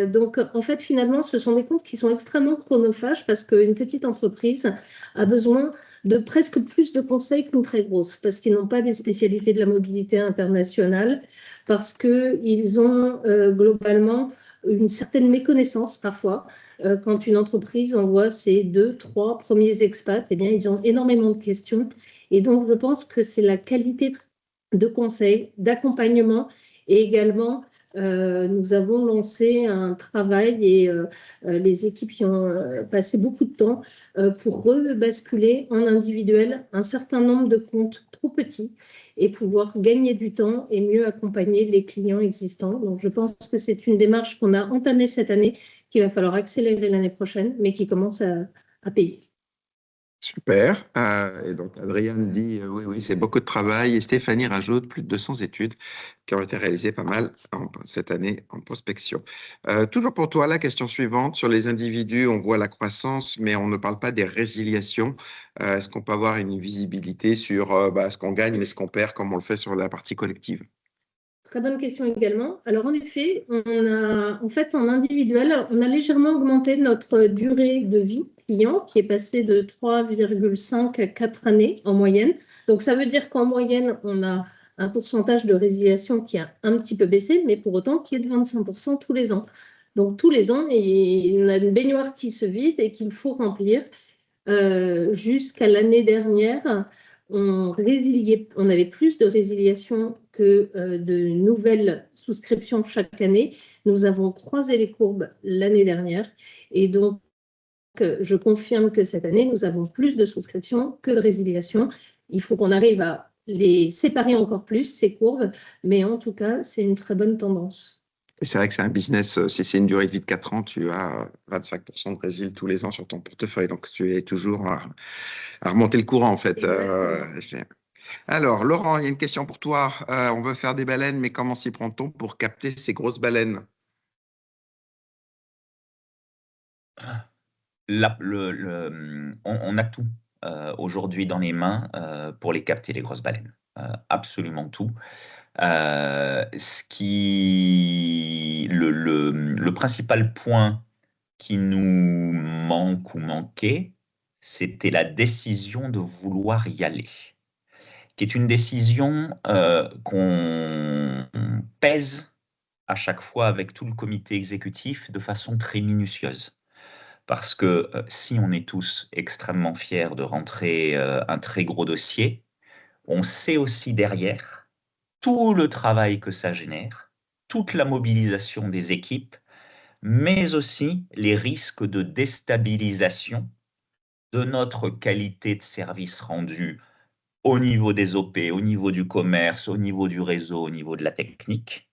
donc en fait, finalement, ce sont des comptes qui sont extrêmement chronophages parce qu'une petite entreprise a besoin de presque plus de conseils qu'une très grosse, parce qu'ils n'ont pas des spécialités de la mobilité internationale, parce qu'ils ont globalement une certaine méconnaissance parfois. Quand une entreprise envoie ses 2, 3 premiers expats, eh bien, ils ont énormément de questions. Et donc, je pense que c'est la qualité de conseil, d'accompagnement et également, nous avons lancé un travail et les équipes y ont passé beaucoup de temps pour rebasculer en individuel un certain nombre de comptes trop petits et pouvoir gagner du temps et mieux accompagner les clients existants. Donc, je pense que c'est une démarche qu'on a entamée cette année, qu'il va falloir accélérer l'année prochaine, mais qui commence à payer. Super. Et donc, Adriane dit, oui, oui, c'est beaucoup de travail. Et Stéphanie rajoute plus de 200 études qui ont été réalisées pas mal cette année en prospection. Toujours pour toi, la question suivante. Sur les individus, on voit la croissance, mais on ne parle pas des résiliations. Est-ce qu'on peut avoir une visibilité sur ce qu'on gagne et ce qu'on perd, comme on le fait sur la partie collective? Très bonne question également. Alors, en effet, en fait, en individuel, on a légèrement augmenté notre durée de vie client qui est passée de 3,5 à 4 années en moyenne. Donc, ça veut dire qu'en moyenne, on a un pourcentage de résiliation qui a un petit peu baissé, mais pour autant qui est de 25% tous les ans. Donc, tous les ans, on a une baignoire qui se vide et qu'il faut remplir. Jusqu'à l'année dernière, on avait plus de résiliation que de nouvelles souscriptions chaque année. Nous avons croisé les courbes l'année dernière et donc je confirme que cette année, nous avons plus de souscriptions que de résiliation. Il faut qu'on arrive à les séparer encore plus, ces courbes, mais en tout cas, c'est une très bonne tendance. Et c'est vrai que c'est un business, si c'est une durée de vie de 4 ans, tu as 25% de Brésil tous les ans sur ton portefeuille. Donc, tu es toujours à remonter le courant, en fait. Alors, Laurent, il y a une question pour toi. On veut faire des baleines, mais comment s'y prend-on pour capter ces grosses baleines? On a tout aujourd'hui dans les mains pour les capter, les grosses baleines. Absolument tout. Le principal point qui nous manque ou manquait, c'était la décision de vouloir y aller. qui est une décision qu'on pèse à chaque fois avec tout le comité exécutif de façon très minutieuse. Parce que si on est tous extrêmement fiers de rentrer un très gros dossier, on sait aussi derrière tout le travail que ça génère, toute la mobilisation des équipes, mais aussi les risques de déstabilisation de notre qualité de service rendu au niveau des OP, au niveau du commerce, au niveau du réseau, au niveau de la technique.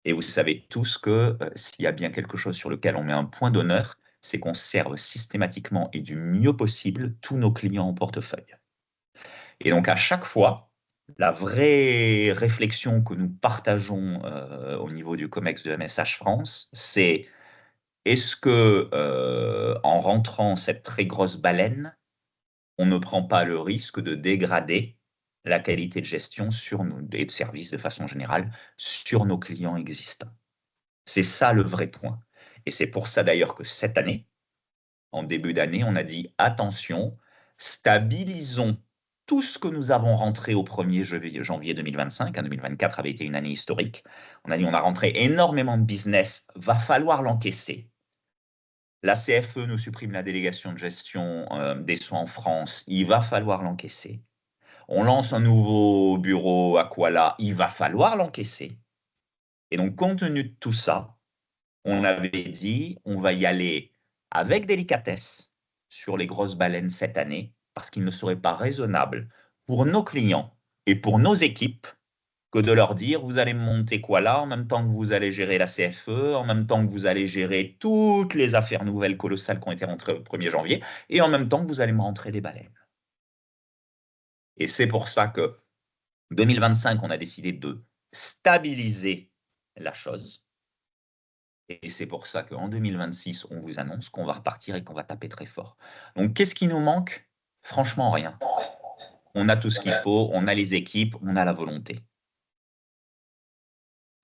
Et vous savez tous que s'il y a bien quelque chose sur lequel on met un point d'honneur, c'est qu'on serve systématiquement et du mieux possible tous nos clients en portefeuille. Et donc à chaque fois, la vraie réflexion que nous partageons au niveau du COMEX de MSH France, c'est est-ce que en rentrant cette très grosse baleine, on ne prend pas le risque de dégrader la qualité de gestion et de service de façon générale sur nos clients existants. C'est ça le vrai point. Et c'est pour ça d'ailleurs que cette année, en début d'année, on a dit attention, stabilisons tout ce que nous avons rentré au 1er janvier 2025. 2024 avait été une année historique. On a dit on a rentré énormément de business, va falloir l'encaisser. La CFE nous supprime la délégation de gestion des soins en France, il va falloir l'encaisser. On lance un nouveau bureau à Kuala, il va falloir l'encaisser. Et donc, compte tenu de tout ça, on avait dit on va y aller avec délicatesse sur les grosses baleines cette année, parce qu'il ne serait pas raisonnable pour nos clients et pour nos équipes que de leur dire vous allez monter quoi là en même temps que vous allez gérer la CFE, en même temps que vous allez gérer toutes les affaires nouvelles colossales qui ont été rentrées au 1er janvier, et en même temps que vous allez me rentrer des baleines. Et c'est pour ça que 2025, on a décidé de stabiliser la chose. Et c'est pour ça qu'en 2026, on vous annonce qu'on va repartir et qu'on va taper très fort. Donc, qu'est-ce qui nous manque? Franchement, rien. On a tout ce qu'il faut, on a les équipes, on a la volonté.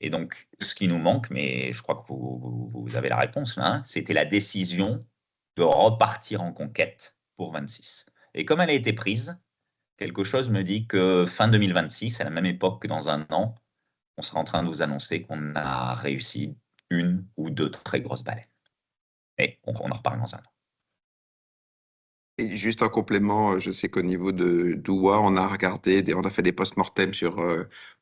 Et donc, ce qui nous manque, mais je crois que vous avez la réponse là, hein, c'était la décision de repartir en conquête pour 26. Et comme elle a été prise, quelque chose me dit que fin 2026, à la même époque que dans un an, on sera en train de vous annoncer qu'on a réussi une ou deux très grosses baleines. Mais on en reparle dans un an. Et juste en complément, je sais qu'au niveau de d'OUA, on a regardé, on a fait des post-mortem sur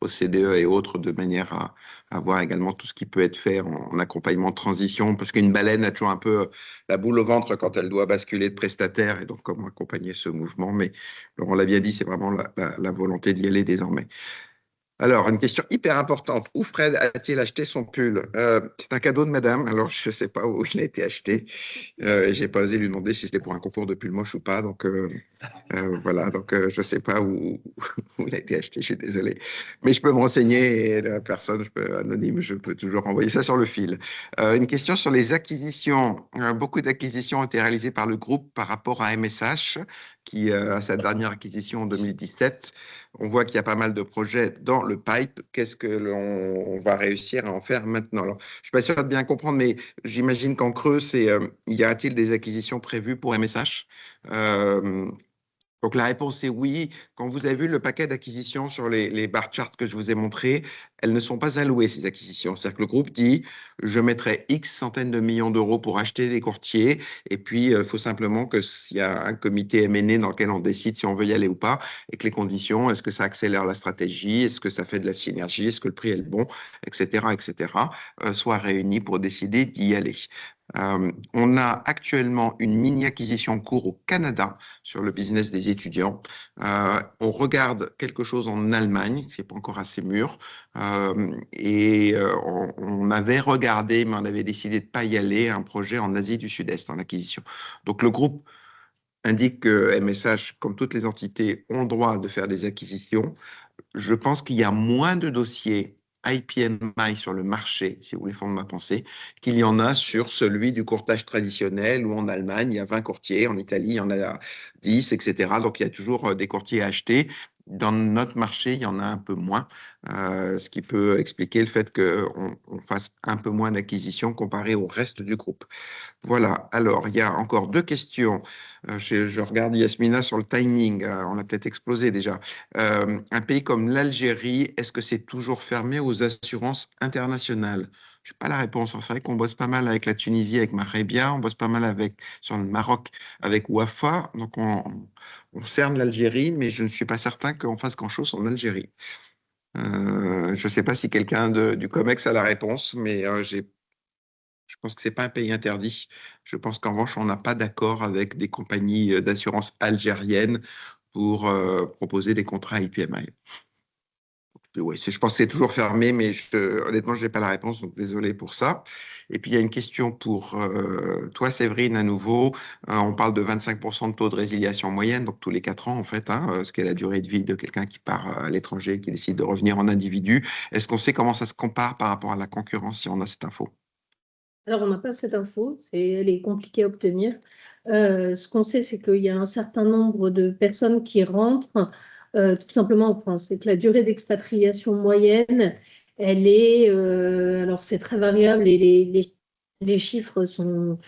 OCDE et autres de manière à voir également tout ce qui peut être fait en accompagnement de transition, parce qu'une baleine a toujours un peu la boule au ventre quand elle doit basculer de prestataire, et donc comment accompagner ce mouvement. Mais on l'a bien dit, c'est vraiment la volonté d'y aller désormais. Alors, une question hyper importante. Où Fred a-t-il acheté son pull? C'est un cadeau de madame, alors je ne sais pas où il a été acheté. Je n'ai pas osé lui demander si c'était pour un concours de pull moche ou pas. Donc, voilà, donc je ne sais pas où il a été acheté, je suis désolé. Mais je peux me renseigner et la personne, anonyme, je peux toujours envoyer ça sur le fil. Une question sur les acquisitions. Beaucoup d'acquisitions ont été réalisées par le groupe par rapport à MSH, qui a sa dernière acquisition en 2017. On voit qu'il y a pas mal de projets dans le pipe. Qu'est-ce que l'on va réussir à en faire maintenant? Alors, je ne suis pas sûr de bien comprendre, mais j'imagine qu'en creux, y a-t-il des acquisitions prévues pour MSH? Donc la réponse est oui. Quand vous avez vu le paquet d'acquisitions sur les bar charts que je vous ai montrés, elles ne sont pas allouées, ces acquisitions. C'est-à-dire que le groupe dit, je mettrai X centaines de millions d'euros pour acheter des courtiers, et puis il faut simplement qu'il y a un comité M&A dans lequel on décide si on veut y aller ou pas, et que les conditions, est-ce que ça accélère la stratégie, est-ce que ça fait de la synergie, est-ce que le prix est le bon, etc., soient réunis pour décider d'y aller. On a actuellement une mini-acquisition en cours au Canada sur le business des étudiants. On regarde quelque chose en Allemagne, qui n'est pas encore assez mûr. On avait regardé, mais on avait décidé de ne pas y aller, un projet en Asie du Sud-Est en acquisition. Donc le groupe indique que MSH, comme toutes les entités, ont le droit de faire des acquisitions. Je pense qu'il y a moins de dossiers IPMI sur le marché, si vous voulez fondre ma pensée, qu'il y en a sur celui du courtage traditionnel, où en Allemagne, il y a 20 courtiers, en Italie, il y en a 10, etc. Donc, il y a toujours des courtiers à acheter. Dans notre marché, il y en a un peu moins, ce qui peut expliquer le fait qu'on fasse un peu moins d'acquisitions comparé au reste du groupe. Voilà, alors il y a encore deux questions. Je regarde Yasmina sur le timing, on a peut-être explosé déjà. Un pays comme l'Algérie, est-ce que c'est toujours fermé aux assurances internationales? Je n'ai pas la réponse. C'est vrai qu'on bosse pas mal avec la Tunisie, avec Marebia, on bosse pas mal sur le Maroc avec Wafa, donc on cerne l'Algérie, mais je ne suis pas certain qu'on fasse grand-chose en Algérie. Je ne sais pas si quelqu'un du COMEX a la réponse, mais je pense que ce n'est pas un pays interdit. Je pense qu'en revanche, on n'a pas d'accord avec des compagnies d'assurance algériennes pour proposer des contrats IPMI. Ouais, je pense que c'est toujours fermé, mais honnêtement, je n'ai pas la réponse, donc désolé pour ça. Et puis, il y a une question pour toi, Séverine, à nouveau. On parle de 25% de taux de résiliation moyenne, donc tous les 4 ans, en fait, ce qu'est la durée de vie de quelqu'un qui part à l'étranger, qui décide de revenir en individu. Est-ce qu'on sait comment ça se compare par rapport à la concurrence, si on a cette info? Alors, on n'a pas cette info, elle est compliquée à obtenir. Ce qu'on sait, c'est qu'il y a un certain nombre de personnes qui rentrent tout simplement en France. C'est que la durée d'expatriation moyenne, elle est, alors c'est très variable et les chiffres sont,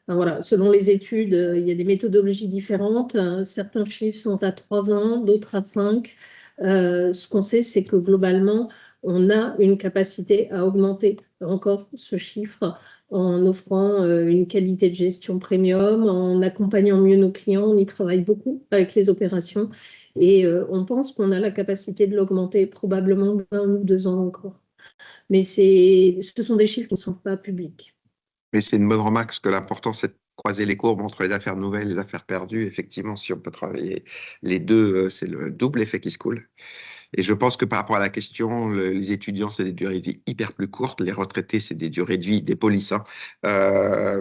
enfin, voilà, selon les études, il y a des méthodologies différentes. Certains chiffres sont à 3 ans, d'autres à 5. Ce qu'on sait, c'est que globalement, on a une capacité à augmenter encore ce chiffre en offrant une qualité de gestion premium, en accompagnant mieux nos clients. On y travaille beaucoup avec les opérations et on pense qu'on a la capacité de l'augmenter probablement 1 ou 2 ans encore. Mais ce sont des chiffres qui ne sont pas publics. Mais c'est une bonne remarque, parce que l'important, c'est de croiser les courbes entre les affaires nouvelles et les affaires perdues. Effectivement, si on peut travailler les deux, c'est le double effet qui se coule. Et je pense que par rapport à la question, les étudiants, c'est des durées de vie hyper plus courtes. Les retraités, c'est des durées de vie, des polices, hein,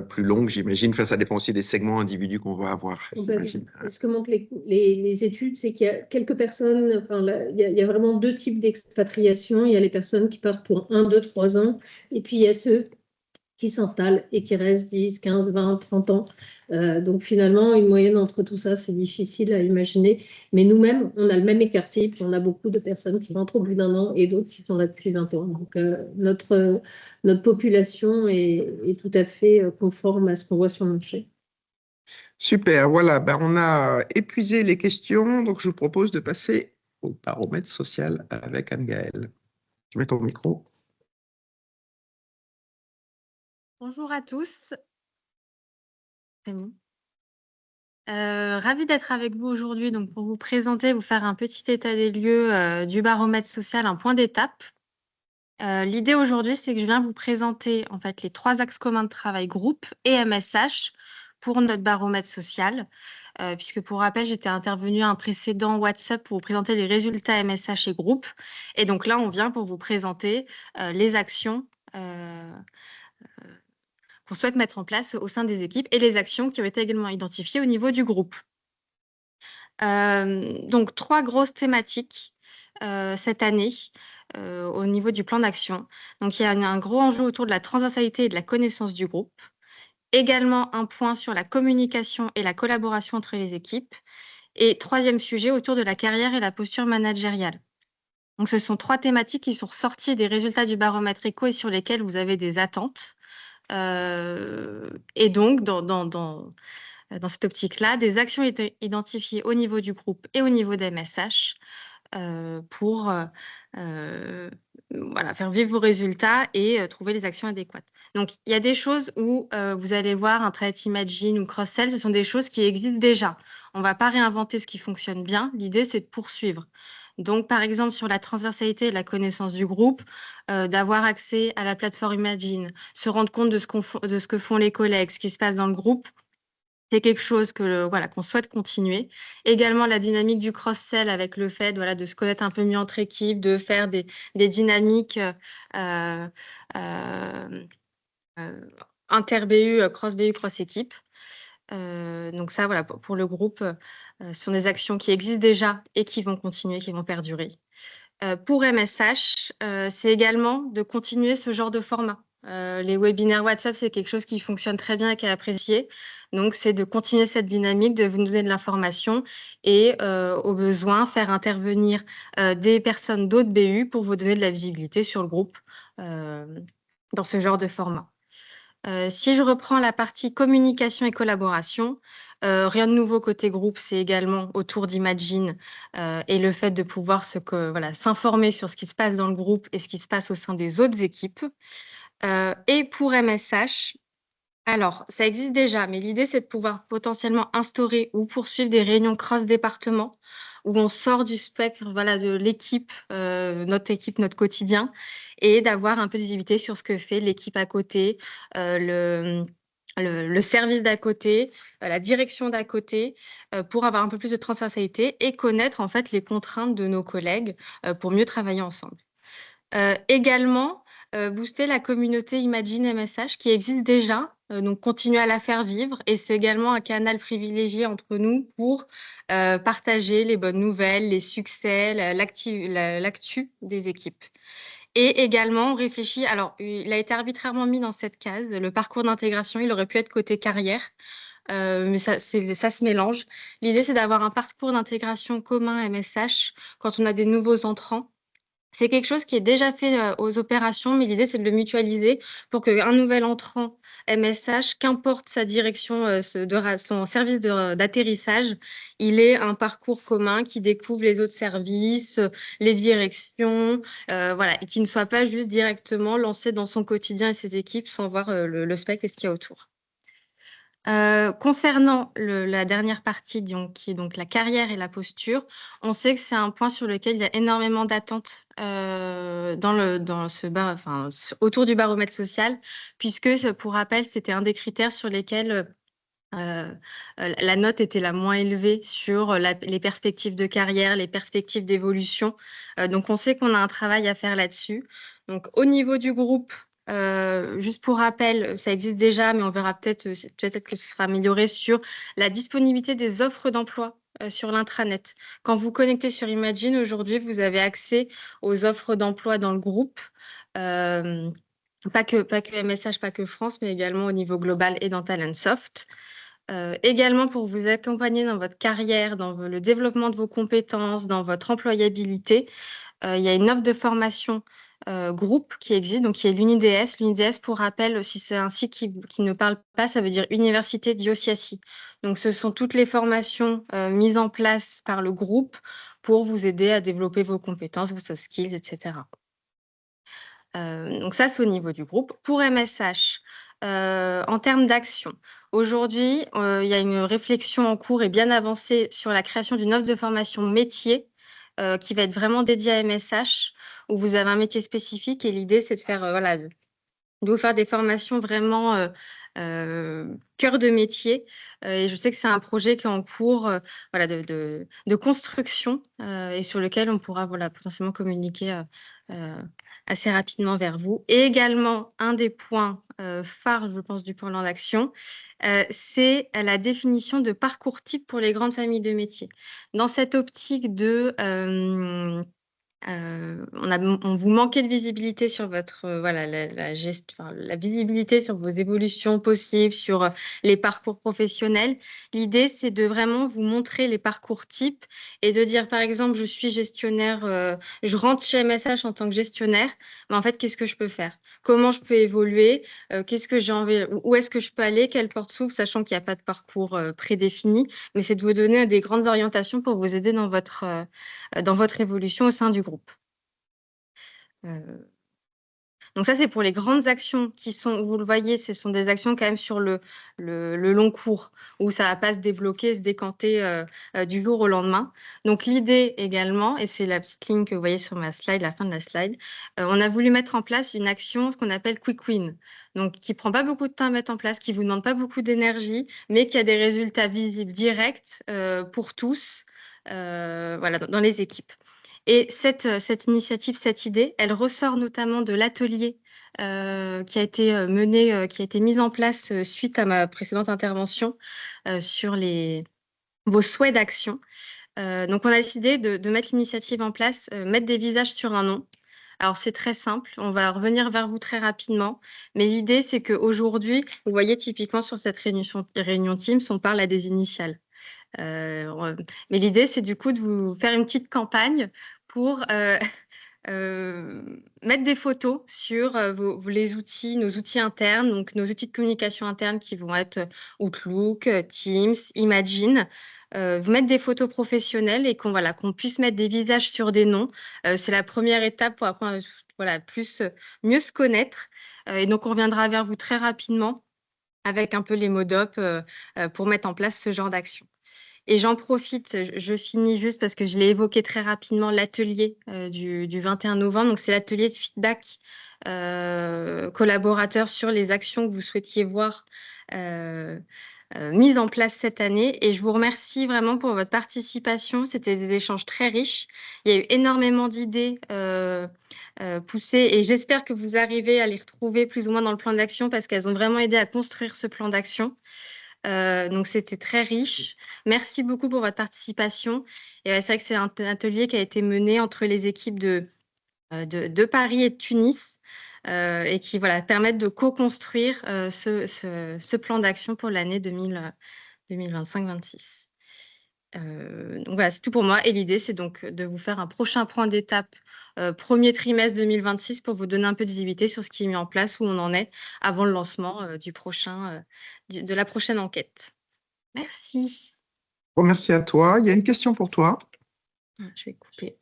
plus longues, j'imagine. Enfin, ça dépend aussi des segments individus qu'on va avoir, j'imagine. Et ce que montrent les études, c'est qu'il y a quelques personnes, enfin, là, il y a vraiment 2 types d'expatriation. Il y a les personnes qui partent pour 1, 2, 3 ans, et puis il y a ceux qui s'installent et qui restent 10, 15, 20, 30 ans. Donc finalement, une moyenne entre tout ça, c'est difficile à imaginer. Mais nous-mêmes, on a le même écart type. On a beaucoup de personnes qui rentrent au bout d'1 an et d'autres qui sont là depuis 20 ans. Donc notre population est tout à fait conforme à ce qu'on voit sur le marché. Super, voilà, ben, on a épuisé les questions, donc je vous propose de passer au baromètre social avec Anne-Gaëlle. Tu mets ton micro. Bonjour à tous. C'est bon. Ravie d'être avec vous aujourd'hui donc pour vous présenter, vous faire un petit état des lieux du baromètre social, un point d'étape. L'idée aujourd'hui, c'est que je viens vous présenter en fait les 3 axes communs de travail groupe et MSH pour notre baromètre social. Puisque pour rappel, j'étais intervenue à un précédent WhatsApp pour vous présenter les résultats MSH et groupe. Et donc là, on vient pour vous présenter les actions qu'on souhaite mettre en place au sein des équipes et les actions qui ont été également identifiées au niveau du groupe. Donc 3 grosses thématiques cette année au niveau du plan d'action. Donc il y a un gros enjeu autour de la transversalité et de la connaissance du groupe. Également un point sur la communication et la collaboration entre les équipes. Et 3e sujet autour de la carrière et la posture managériale. Donc ce sont 3 thématiques qui sont ressorties des résultats du baromètre éco et sur lesquelles vous avez des attentes. Et donc dans cette optique-là, des actions étaient identifiées au niveau du groupe et au niveau des MSH pour voilà, faire vivre vos résultats et trouver les actions adéquates. Donc, il y a des choses où vous allez voir un Threat Imagine ou cross-sell, ce sont des choses qui existent déjà. On ne va pas réinventer ce qui fonctionne bien. L'idée, c'est de poursuivre. Donc, par exemple, sur la transversalité et la connaissance du groupe, d'avoir accès à la plateforme Imagine, se rendre compte de ce que font les collègues, ce qui se passe dans le groupe, c'est quelque chose voilà, qu'on souhaite continuer. Également, la dynamique du cross-sell avec le fait voilà, de se connaître un peu mieux entre équipes, de faire des dynamiques inter-BU, cross-BU, cross-équipe. Donc ça, voilà, pour le groupe, ce sont des actions qui existent déjà et qui vont continuer, qui vont perdurer. Pour MSH, c'est également de continuer ce genre de format. Les webinaires WhatsApp, c'est quelque chose qui fonctionne très bien et qui est apprécié. Donc, c'est de continuer cette dynamique, de vous donner de l'information et au besoin, faire intervenir des personnes d'autres BU pour vous donner de la visibilité sur le groupe dans ce genre de format. Si je reprends la partie communication et collaboration, rien de nouveau côté groupe, c'est également autour d'Imagine et le fait de pouvoir s'informer sur ce qui se passe dans le groupe et ce qui se passe au sein des autres équipes. Et pour MSH, alors ça existe déjà, mais l'idée c'est de pouvoir potentiellement instaurer ou poursuivre des réunions cross-département où on sort du spectre de l'équipe, notre équipe, notre quotidien, et d'avoir un peu de visibilité sur ce que fait l'équipe à côté, le service d'à côté, la direction d'à côté, pour avoir un peu plus de transversalité et connaître en fait les contraintes de nos collègues pour mieux travailler ensemble. Également, booster la communauté Imagine MSH qui existe déjà, donc continuer à la faire vivre et c'est également un canal privilégié entre nous pour, partager les bonnes nouvelles, les succès, l'actu des équipes. Et également, on réfléchit alors, il a été arbitrairement mis dans cette case, le parcours d'intégration, il aurait pu être côté carrière, mais ça se mélange. L'idée, c'est d'avoir un parcours d'intégration commun MSH quand on a des nouveaux entrants. C'est quelque chose qui est déjà fait aux opérations, mais l'idée, c'est de le mutualiser pour qu'un nouvel entrant MSH, qu'importe sa direction, son service d'atterrissage, il ait un parcours commun qui découvre les autres services, les directions, et qui ne soit pas juste directement lancé dans son quotidien et ses équipes sans voir le spectre et ce qu'il y a autour. Concernant la dernière partie, qui est donc la carrière et la posture, on sait que c'est un point sur lequel il y a énormément d'attentes autour du baromètre social, puisque, pour rappel, c'était un des critères sur lesquels la note était la moins élevée sur les perspectives de carrière, les perspectives d'évolution. Donc, on sait qu'on a un travail à faire là-dessus. Donc, au niveau du groupe, juste pour rappel, ça existe déjà, mais on verra peut-être que ce sera amélioré sur la disponibilité des offres d'emploi sur l'intranet. Quand vous connectez sur Imagine, aujourd'hui, vous avez accès aux offres d'emploi dans le groupe. Pas que MSH, pas que France, mais également au niveau global et dans Talentsoft. Également pour vous accompagner dans votre carrière, dans le développement de vos compétences, dans votre employabilité, il y a une offre de formation groupe qui existe, donc qui est l'UNIDS. L'UNIDS, pour rappel, si c'est un site qui ne parle pas, ça veut dire Université d'Iosiassi. Donc, ce sont toutes les formations mises en place par le groupe pour vous aider à développer vos compétences, vos soft skills, etc. Donc ça, c'est au niveau du groupe. Pour MSH, en termes d'action, aujourd'hui, il y a une réflexion en cours et bien avancée sur la création d'une offre de formation métier qui va être vraiment dédiée à MSH, où vous avez un métier spécifique et l'idée, c'est de faire, de vous faire des formations vraiment cœur de métier. Et je sais que c'est un projet qui est en cours de construction et sur lequel on pourra potentiellement communiquer assez rapidement vers vous. Et également, un des points phares, je pense, du plan d'action, c'est la définition de parcours type pour les grandes familles de métiers. Dans cette optique de on vous manquait de visibilité sur votre la visibilité sur vos évolutions possibles, sur les parcours professionnels. L'idée, c'est de vraiment vous montrer les parcours types et de dire, par exemple, je suis gestionnaire, je rentre chez MSH en tant que gestionnaire, mais en fait, qu'est-ce que je peux faire? Comment je peux évoluer? Qu'est-ce que j'ai envie? Où est-ce que je peux aller? Quelle porte s'ouvre? Sachant qu'il n'y a pas de parcours prédéfini, mais c'est de vous donner des grandes orientations pour vous aider dans votre évolution au sein du groupe. Donc ça, c'est pour les grandes actions qui sont, vous le voyez, ce sont des actions quand même sur le long cours, où ça ne va pas se débloquer, se décanter du jour au lendemain. Donc l'idée également, et c'est la petite ligne que vous voyez sur ma slide, la fin de la slide, on a voulu mettre en place une action, ce qu'on appelle Quick Win, donc qui ne prend pas beaucoup de temps à mettre en place, qui ne vous demande pas beaucoup d'énergie, mais qui a des résultats visibles directs pour tous dans les équipes. Et cette initiative, cette idée, elle ressort notamment de l'atelier qui a été mené, qui a été mis en place suite à ma précédente intervention sur vos souhaits d'action. Donc, on a décidé de mettre l'initiative en place, mettre des visages sur un nom. Alors, c'est très simple. On va revenir vers vous très rapidement. Mais l'idée, c'est qu'aujourd'hui, vous voyez, typiquement sur cette réunion Teams, on parle à des initiales. Mais l'idée, c'est du coup de vous faire une petite campagne pour mettre des photos sur les outils, nos outils internes, donc nos outils de communication interne qui vont être Outlook, Teams, Imagine. Vous mettre des photos professionnelles et qu'on puisse mettre des visages sur des noms. C'est la première étape pour apprendre mieux se connaître. Et donc, on reviendra vers vous très rapidement avec un peu les mots d'op pour mettre en place ce genre d'action. Et j'en profite, je finis juste parce que je l'ai évoqué très rapidement, l'atelier du 21 novembre. Donc, c'est l'atelier de feedback collaborateur sur les actions que vous souhaitiez voir mises en place cette année. Et je vous remercie vraiment pour votre participation. C'était des échanges très riches. Il y a eu énormément d'idées poussées et j'espère que vous arrivez à les retrouver plus ou moins dans le plan d'action parce qu'elles ont vraiment aidé à construire ce plan d'action. Donc, c'était très riche. Merci beaucoup pour votre participation. Et c'est vrai que c'est un atelier qui a été mené entre les équipes de Paris et de Tunis et qui permettent de co-construire ce plan d'action pour l'année 2025-26. Donc voilà, c'est tout pour moi. Et l'idée, c'est donc de vous faire un prochain point d'étape premier trimestre 2026 pour vous donner un peu de visibilité sur ce qui est mis en place, où on en est avant le lancement de la prochaine enquête. Merci. Bon, merci à toi. Il y a une question pour toi. Je vais couper.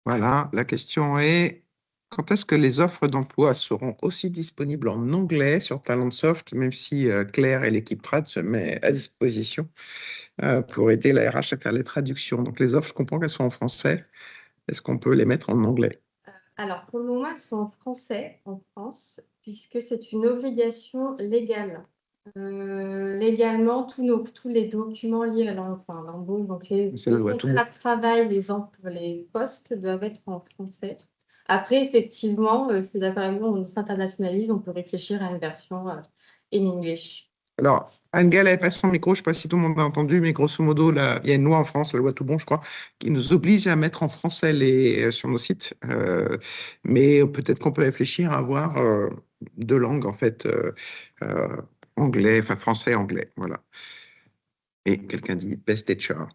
Voilà, la question est, quand est-ce que les offres d'emploi seront aussi disponibles en anglais sur Talentsoft, même si Claire et l'équipe Trad se mettent à disposition pour aider la RH à faire les traductions. Donc les offres, je comprends qu'elles sont en français. Est-ce qu'on peut les mettre en anglais? Alors, pour le moment, elles sont en français en France, puisque c'est une obligation légale. Légalement, tous les documents liés à l'embauche, donc les contrats de travail, les postes doivent être en français. Après, effectivement, je suis d'accord avec vous, on s'internationalise, on peut réfléchir à une version in English. Alors, Anne-Gaëlle avait passé son micro, je ne sais pas si tout le monde a entendu, mais grosso modo, il y a une loi en France, la loi Toubon, je crois, qui nous oblige à mettre en français sur nos sites. Mais peut-être qu'on peut réfléchir à avoir deux langues, en fait, anglais, enfin français, anglais, voilà. Et quelqu'un dit Best HR.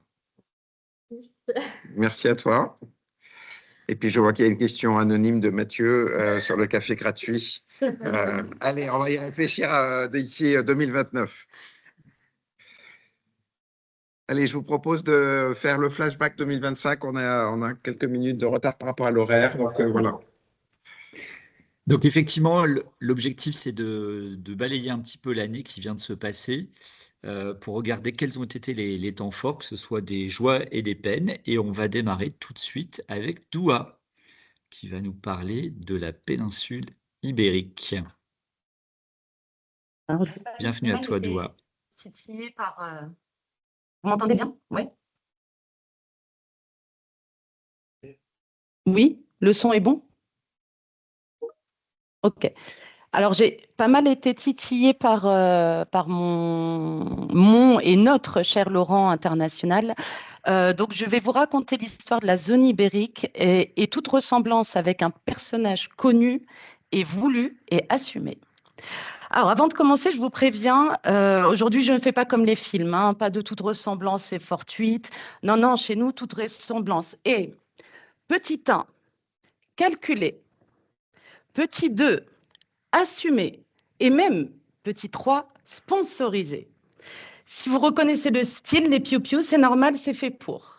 Merci à toi. Et puis, je vois qu'il y a une question anonyme de Mathieu sur le café gratuit. Allez, on va y réfléchir d'ici 2029. Allez, je vous propose de faire le flashback 2025. On a quelques minutes de retard par rapport à l'horaire. Donc, voilà. Donc, effectivement, l'objectif, c'est de balayer un petit peu l'année qui vient de se passer pour regarder quels ont été les temps forts, que ce soit des joies et des peines. Et on va démarrer tout de suite avec Doua, qui va nous parler de la péninsule ibérique. Bienvenue à toi, Doua. Titillé par... Vous m'entendez bien? Oui. Oui, le son est bon? OK. Alors, j'ai pas mal été titillée par mon et notre cher Laurent international. Donc, je vais vous raconter l'histoire de la zone ibérique et toute ressemblance avec un personnage connu et voulu et assumé. Alors, avant de commencer, je vous préviens, aujourd'hui, je ne fais pas comme les films, hein, pas de toute ressemblance est fortuite. Non, non, chez nous, toute ressemblance est petit 1, calculé, petit 2, assumé, et même petit 3, sponsorisé. Si vous reconnaissez le style, les piou-piou, c'est normal, c'est fait pour.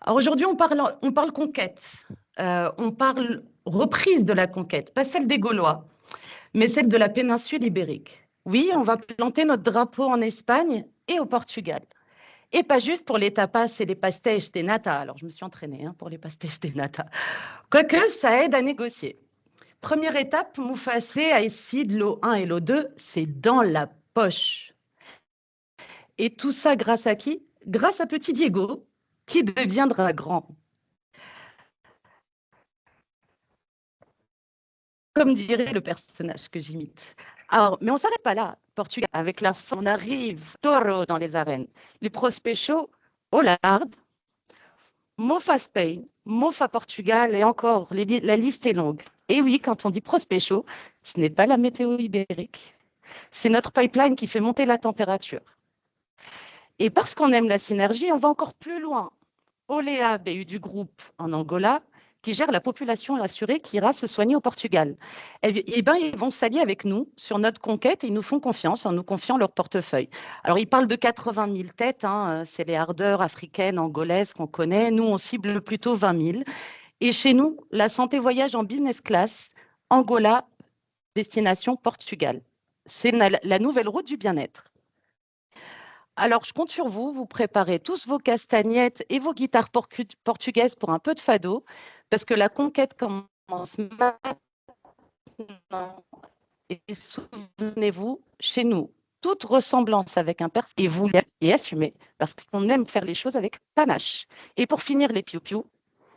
Alors aujourd'hui, on parle conquête, on parle reprise de la conquête, pas celle des Gaulois, mais celle de la péninsule ibérique. Oui, on va planter notre drapeau en Espagne et au Portugal. Et pas juste pour les tapas et les pastéis de nata. Alors, je me suis entraînée pour les pastéis de nata. Quoique, ça aide à négocier. Première étape, Moufacé, Aïcide, l'eau 1 et l'eau 2, c'est dans la poche. Et tout ça grâce à qui? Grâce à petit Diego, qui deviendra grand. Comme dirait le personnage que j'imite. Alors, mais on ne s'arrête pas là. Portugal, avec la fin, on arrive, taureau dans les arènes. Les prospects chauds, au lard. Mofa Spain, Mofa Portugal et encore, la liste est longue. Et oui, quand on dit Prospécho, ce n'est pas la météo ibérique. C'est notre pipeline qui fait monter la température. Et parce qu'on aime la synergie, on va encore plus loin. Olea, BU du groupe en Angola, qui gère la population assurée qui ira se soigner au Portugal. Eh bien, ils vont s'allier avec nous sur notre conquête et ils nous font confiance en nous confiant leur portefeuille. Alors, ils parlent de 80 000 têtes, hein, c'est les ardeurs africaines, angolaises qu'on connaît. Nous, on cible plutôt 20 000. Et chez nous, la santé voyage en business class, Angola, destination Portugal. C'est la nouvelle route du bien-être. Alors, je compte sur vous, vous préparez tous vos castagnettes et vos guitares portugaises pour un peu de fado, parce que la conquête commence maintenant. Et souvenez-vous, chez nous, toute ressemblance avec un personnage est voulue et assumée, parce qu'on aime faire les choses avec panache. Et pour finir les piou-piou,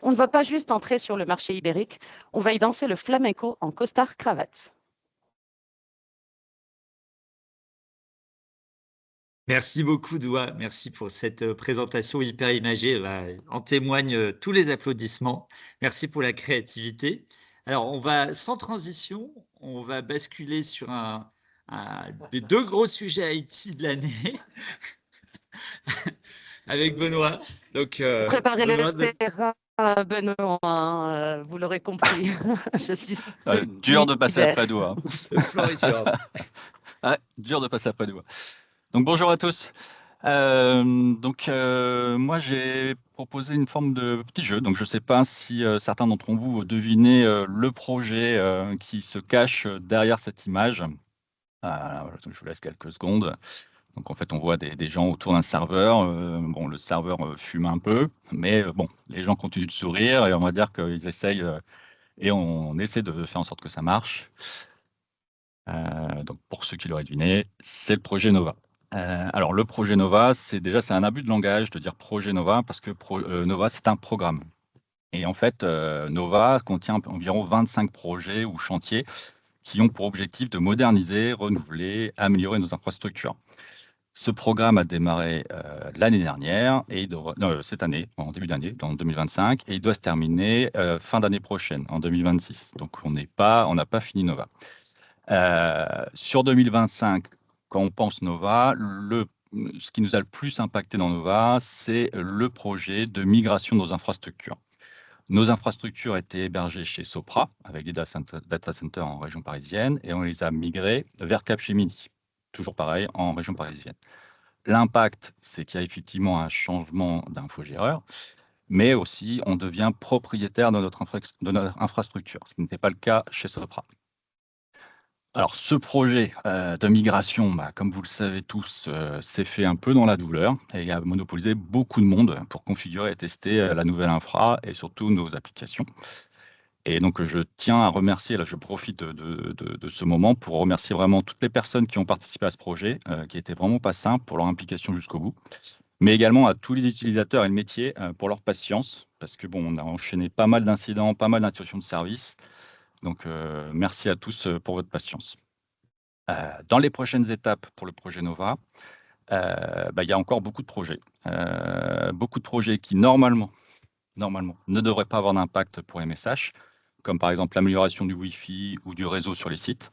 on ne va pas juste entrer sur le marché ibérique, on va y danser le flamenco en costard-cravate. Merci beaucoup, Doua. Merci pour cette présentation hyper imagée. En témoignent tous les applaudissements. Merci pour la créativité. Alors, on va, sans transition, on va basculer sur des deux gros sujets IT de l'année avec Benoît. Donc, préparez Benoît, le terrain, Benoît, hein, vous l'aurez compris. Je suis dur de passer après Doua. le floor is yours. Ouais, dur de passer après Doua. Donc bonjour à tous. Moi j'ai proposé une forme de petit jeu. Donc je ne sais pas si certains d'entre vous devinez le projet qui se cache derrière cette image. Je vous laisse quelques secondes. Donc en fait on voit des gens autour d'un serveur. Bon, le serveur fume un peu, mais bon, les gens continuent de sourire et on va dire qu'ils essayent et on essaie de faire en sorte que ça marche. Donc pour ceux qui l'auraient deviné, c'est le projet Nova. Alors, le projet Nova, c'est un abus de langage de dire projet Nova parce que Nova, c'est un programme. Et en fait, Nova contient environ 25 projets ou chantiers qui ont pour objectif de moderniser, renouveler, améliorer nos infrastructures. Ce programme a démarré l'année dernière, et cette année, en début d'année, en 2025, et il doit se terminer fin d'année prochaine, en 2026. Donc, on n'a pas fini Nova. Sur 2025, quand on pense Nova, ce qui nous a le plus impacté dans Nova, c'est le projet de migration de nos infrastructures. Nos infrastructures étaient hébergées chez Sopra, avec des data centers en région parisienne, et on les a migrées vers Capgemini, toujours pareil, en région parisienne. L'impact, c'est qu'il y a effectivement un changement d'infogéreur, mais aussi on devient propriétaire de notre infrastructure, ce qui n'était pas le cas chez Sopra. Alors, ce projet de migration, comme vous le savez tous, s'est fait un peu dans la douleur et a monopolisé beaucoup de monde pour configurer et tester la nouvelle infra et surtout nos applications. Et donc, je tiens à remercier, là je profite de ce moment pour remercier vraiment toutes les personnes qui ont participé à ce projet, qui n'était vraiment pas simple pour leur implication jusqu'au bout, mais également à tous les utilisateurs et le métier pour leur patience, parce que bon, on a enchaîné pas mal d'incidents, pas mal d'interruptions de service. Donc, merci à tous pour votre patience. Dans les prochaines étapes pour le projet Nova, il y a encore beaucoup de projets. Beaucoup de projets qui, normalement, ne devraient pas avoir d'impact pour MSH, comme par exemple l'amélioration du Wi-Fi ou du réseau sur les sites.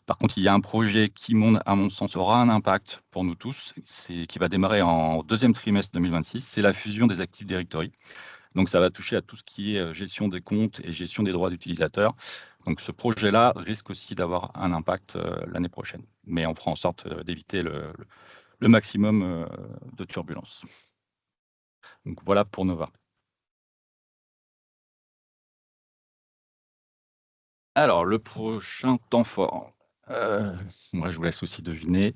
Par contre, il y a un projet qui, à mon sens, aura un impact pour nous tous, qui va démarrer en deuxième trimestre 2026, c'est la fusion des Active Directory. Donc, ça va toucher à tout ce qui est gestion des comptes et gestion des droits d'utilisateurs. Donc, ce projet-là risque aussi d'avoir un impact l'année prochaine. Mais on fera en sorte d'éviter le maximum de turbulences. Donc, voilà pour Nova. Alors, le prochain temps fort. Moi, je vous laisse aussi deviner.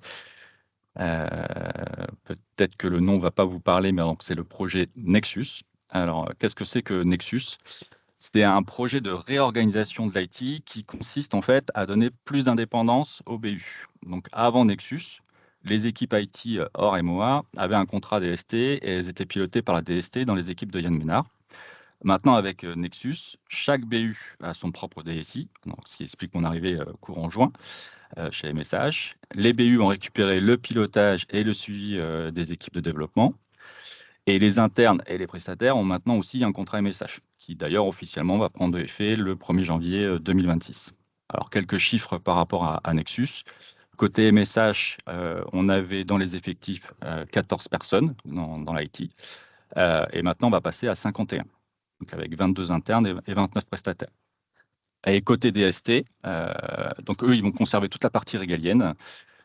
Peut-être que le nom ne va pas vous parler, mais c'est le projet Nexus. Alors, qu'est-ce que c'est que Nexus? C'est un projet de réorganisation de l'IT qui consiste en fait à donner plus d'indépendance au BU. Donc, avant Nexus, les équipes IT hors MOA avaient un contrat DST et elles étaient pilotées par la DST dans les équipes de Yann Ménard. Maintenant, avec Nexus, chaque BU a son propre DSI, donc, ce qui explique mon arrivée courant juin chez MSH. Les BU ont récupéré le pilotage et le suivi des équipes de développement. Et les internes et les prestataires ont maintenant aussi un contrat MSH, qui d'ailleurs officiellement va prendre effet le 1er janvier 2026. Alors, quelques chiffres par rapport à Nexus. Côté MSH, on avait dans les effectifs 14 personnes dans l'IT, et maintenant on va passer à 51, donc avec 22 internes et 29 prestataires. Et côté DST, donc eux, ils vont conserver toute la partie régalienne,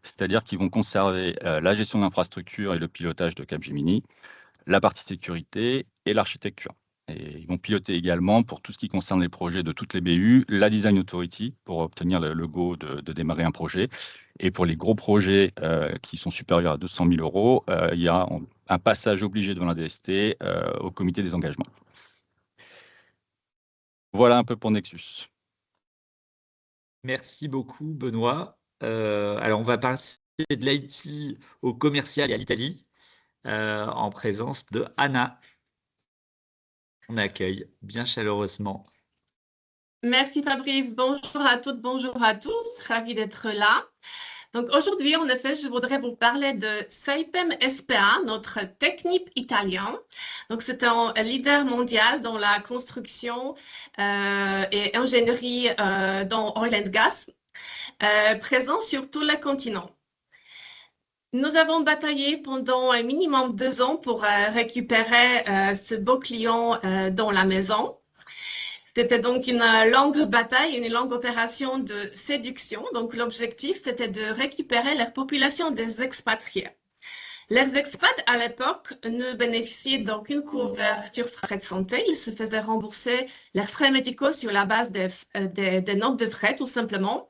c'est-à-dire qu'ils vont conserver la gestion de l'infrastructure et le pilotage de Capgemini, la partie sécurité et l'architecture. Et ils vont piloter également, pour tout ce qui concerne les projets de toutes les BU, la Design Authority pour obtenir le go de démarrer un projet. Et pour les gros projets qui sont supérieurs à 200 000 €, il y a un passage obligé devant la DST au comité des engagements. Voilà un peu pour Nexus. Merci beaucoup, Benoît. Alors, on va passer de l'IT au commercial et à l'Italie en présence de Anna. On accueille bien chaleureusement. Merci Fabrice, bonjour à toutes, bonjour à tous, ravi d'être là. Donc aujourd'hui, en effet, je voudrais vous parler de Saipem SPA, notre technip italien. Donc c'est un leader mondial dans la construction et ingénierie dans oil and gas, présent sur tous les continents. Nous avons bataillé pendant un minimum 2 ans pour récupérer ce beau client dans la maison. C'était donc une longue bataille, une longue opération de séduction. Donc, l'objectif, c'était de récupérer la population des expatriés. Les expats, à l'époque, ne bénéficiaient d'aucune couverture frais de santé. Ils se faisaient rembourser leurs frais médicaux sur la base des notes de frais, tout simplement.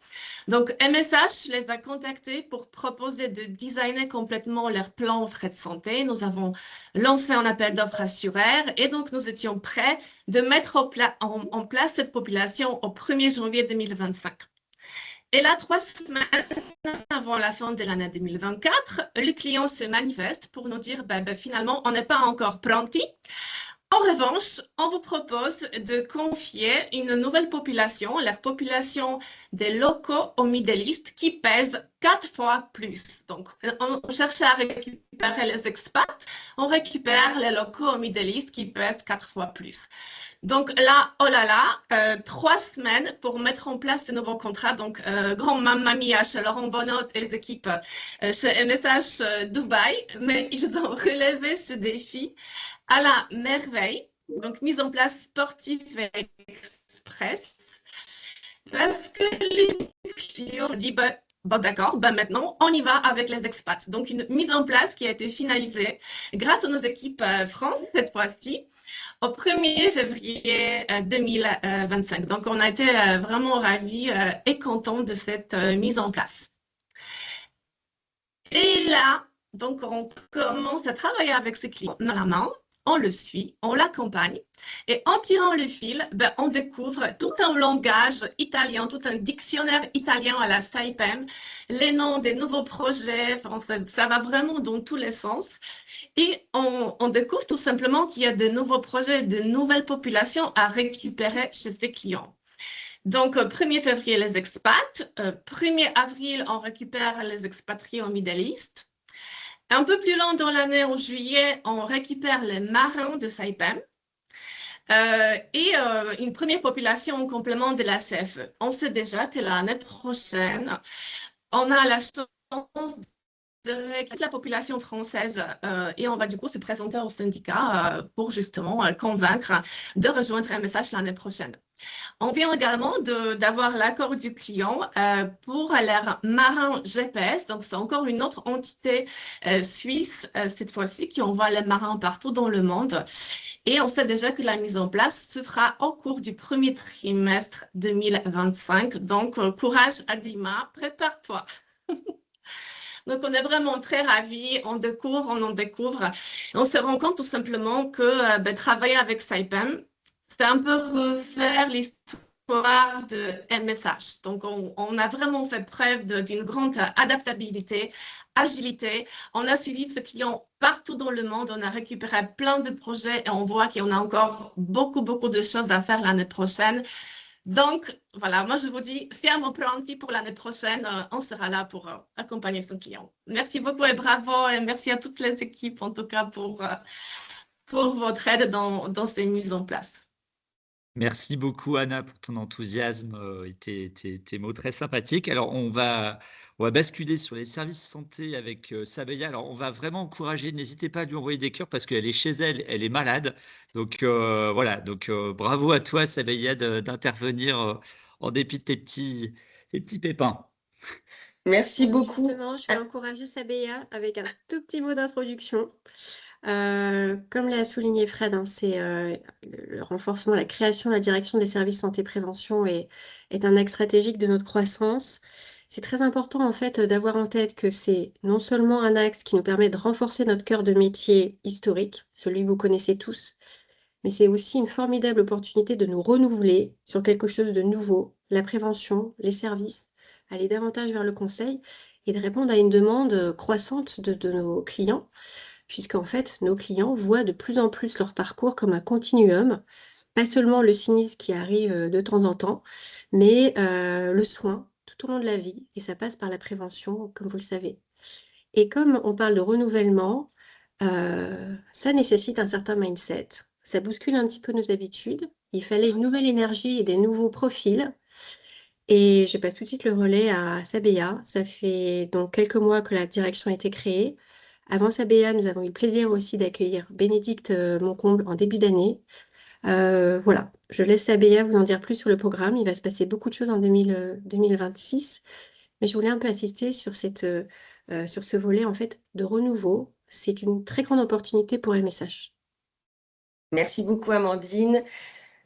Donc, MSH les a contactés pour proposer de designer complètement leur plan frais de santé. Nous avons lancé un appel d'offres à Surer et donc nous étions prêts de mettre en place cette population au 1er janvier 2025. Et là, 3 semaines avant la fin de l'année 2024, le client se manifeste pour nous dire finalement, on n'est pas encore pronti. En revanche, on vous propose de confier une nouvelle population, la population des locaux au Middle East, qui pèse 4 fois plus. Donc, on cherchait à récupérer les expats, on récupère les locaux au Middle East qui pèsent 4 fois plus. Donc là, oh là là, 3 semaines pour mettre en place ce nouveau contrat. Donc, grand mamma mia chez Laurent Bonhot et les équipes chez MSH Dubaï, mais ils ont relevé ce défi à la merveille. Donc, mise en place sportive et express. Parce que les clients ont dit, bon d'accord, maintenant, on y va avec les expats. Donc, une mise en place qui a été finalisée grâce à nos équipes France cette fois-ci, au 1er février 2025. Donc, on a été vraiment ravis et contents de cette mise en place. Et là, donc, on commence à travailler avec ce client dans la main. On le suit, on l'accompagne et en tirant le fil, on découvre tout un langage italien, tout un dictionnaire italien à la Saipem, les noms des nouveaux projets, ça va vraiment dans tous les sens. Et on découvre tout simplement qu'il y a de nouveaux projets, de nouvelles populations à récupérer chez ces clients. Donc, 1er février, les expats. 1er avril, on récupère les expatriés au Middle East. Un peu plus loin dans l'année, en juillet, on récupère les marins de Saipem et une première population en complément de la CFE. On sait déjà que l'année prochaine, on a la chance de récupérer la population française et on va du coup se présenter au syndicat pour justement convaincre de rejoindre MSH l'année prochaine. On vient également d'avoir l'accord du client pour leur marin GPS. Donc, c'est encore une autre entité suisse, cette fois-ci, qui envoie les marins partout dans le monde. Et on sait déjà que la mise en place se fera au cours du 1er trimestre 2025. Donc, courage Adima, prépare-toi. Donc, on est vraiment très ravis, on découvre, on en découvre. On se rend compte tout simplement que travailler avec Saipem, c'est un peu refaire l'histoire de MSH. Donc, on a vraiment fait preuve d'une grande adaptabilité, agilité. On a suivi ce client partout dans le monde. On a récupéré plein de projets et on voit qu'il y en a encore beaucoup de choses à faire l'année prochaine. Donc, voilà, moi je vous dis, siamo pronti pour l'année prochaine. On sera là pour accompagner son client. Merci beaucoup et bravo et merci à toutes les équipes en tout cas pour pour votre aide dans ces mises en place. Merci beaucoup, Anna, pour ton enthousiasme et tes mots très sympathiques. Alors, on va basculer sur les services santé avec Sabeya. Alors, on va vraiment encourager, n'hésitez pas à lui envoyer des cœurs parce qu'elle est chez elle, elle est malade. Donc, voilà. Donc, bravo à toi, Sabeya, d'intervenir en dépit de tes petits pépins. Merci beaucoup. Justement, je vais encourager Sabeya avec un tout petit mot d'introduction. Comme l'a souligné Fred, hein, c'est le renforcement, la création, la direction des services santé-prévention est un axe stratégique de notre croissance. C'est très important en fait d'avoir en tête que c'est non seulement un axe qui nous permet de renforcer notre cœur de métier historique, celui que vous connaissez tous, mais c'est aussi une formidable opportunité de nous renouveler sur quelque chose de nouveau, la prévention, les services, aller davantage vers le conseil et de répondre à une demande croissante de nos clients, puisqu'en fait, nos clients voient de plus en plus leur parcours comme un continuum, pas seulement le sinistre qui arrive de temps en temps, mais le soin tout au long de la vie, et ça passe par la prévention, comme vous le savez. Et comme on parle de renouvellement, ça nécessite un certain mindset, ça bouscule un petit peu nos habitudes, il fallait une nouvelle énergie et des nouveaux profils, et je passe tout de suite le relais à Sabeya. Ça fait donc quelques mois que la direction a été créée. Avant Sabeya, nous avons eu le plaisir aussi d'accueillir Bénédicte Moncomble en début d'année. Voilà, je laisse Sabeya vous en dire plus sur le programme. Il va se passer beaucoup de choses en 2026. Mais je voulais un peu insister sur sur ce volet en fait de renouveau. C'est une très grande opportunité pour MSH. Merci beaucoup, Amandine.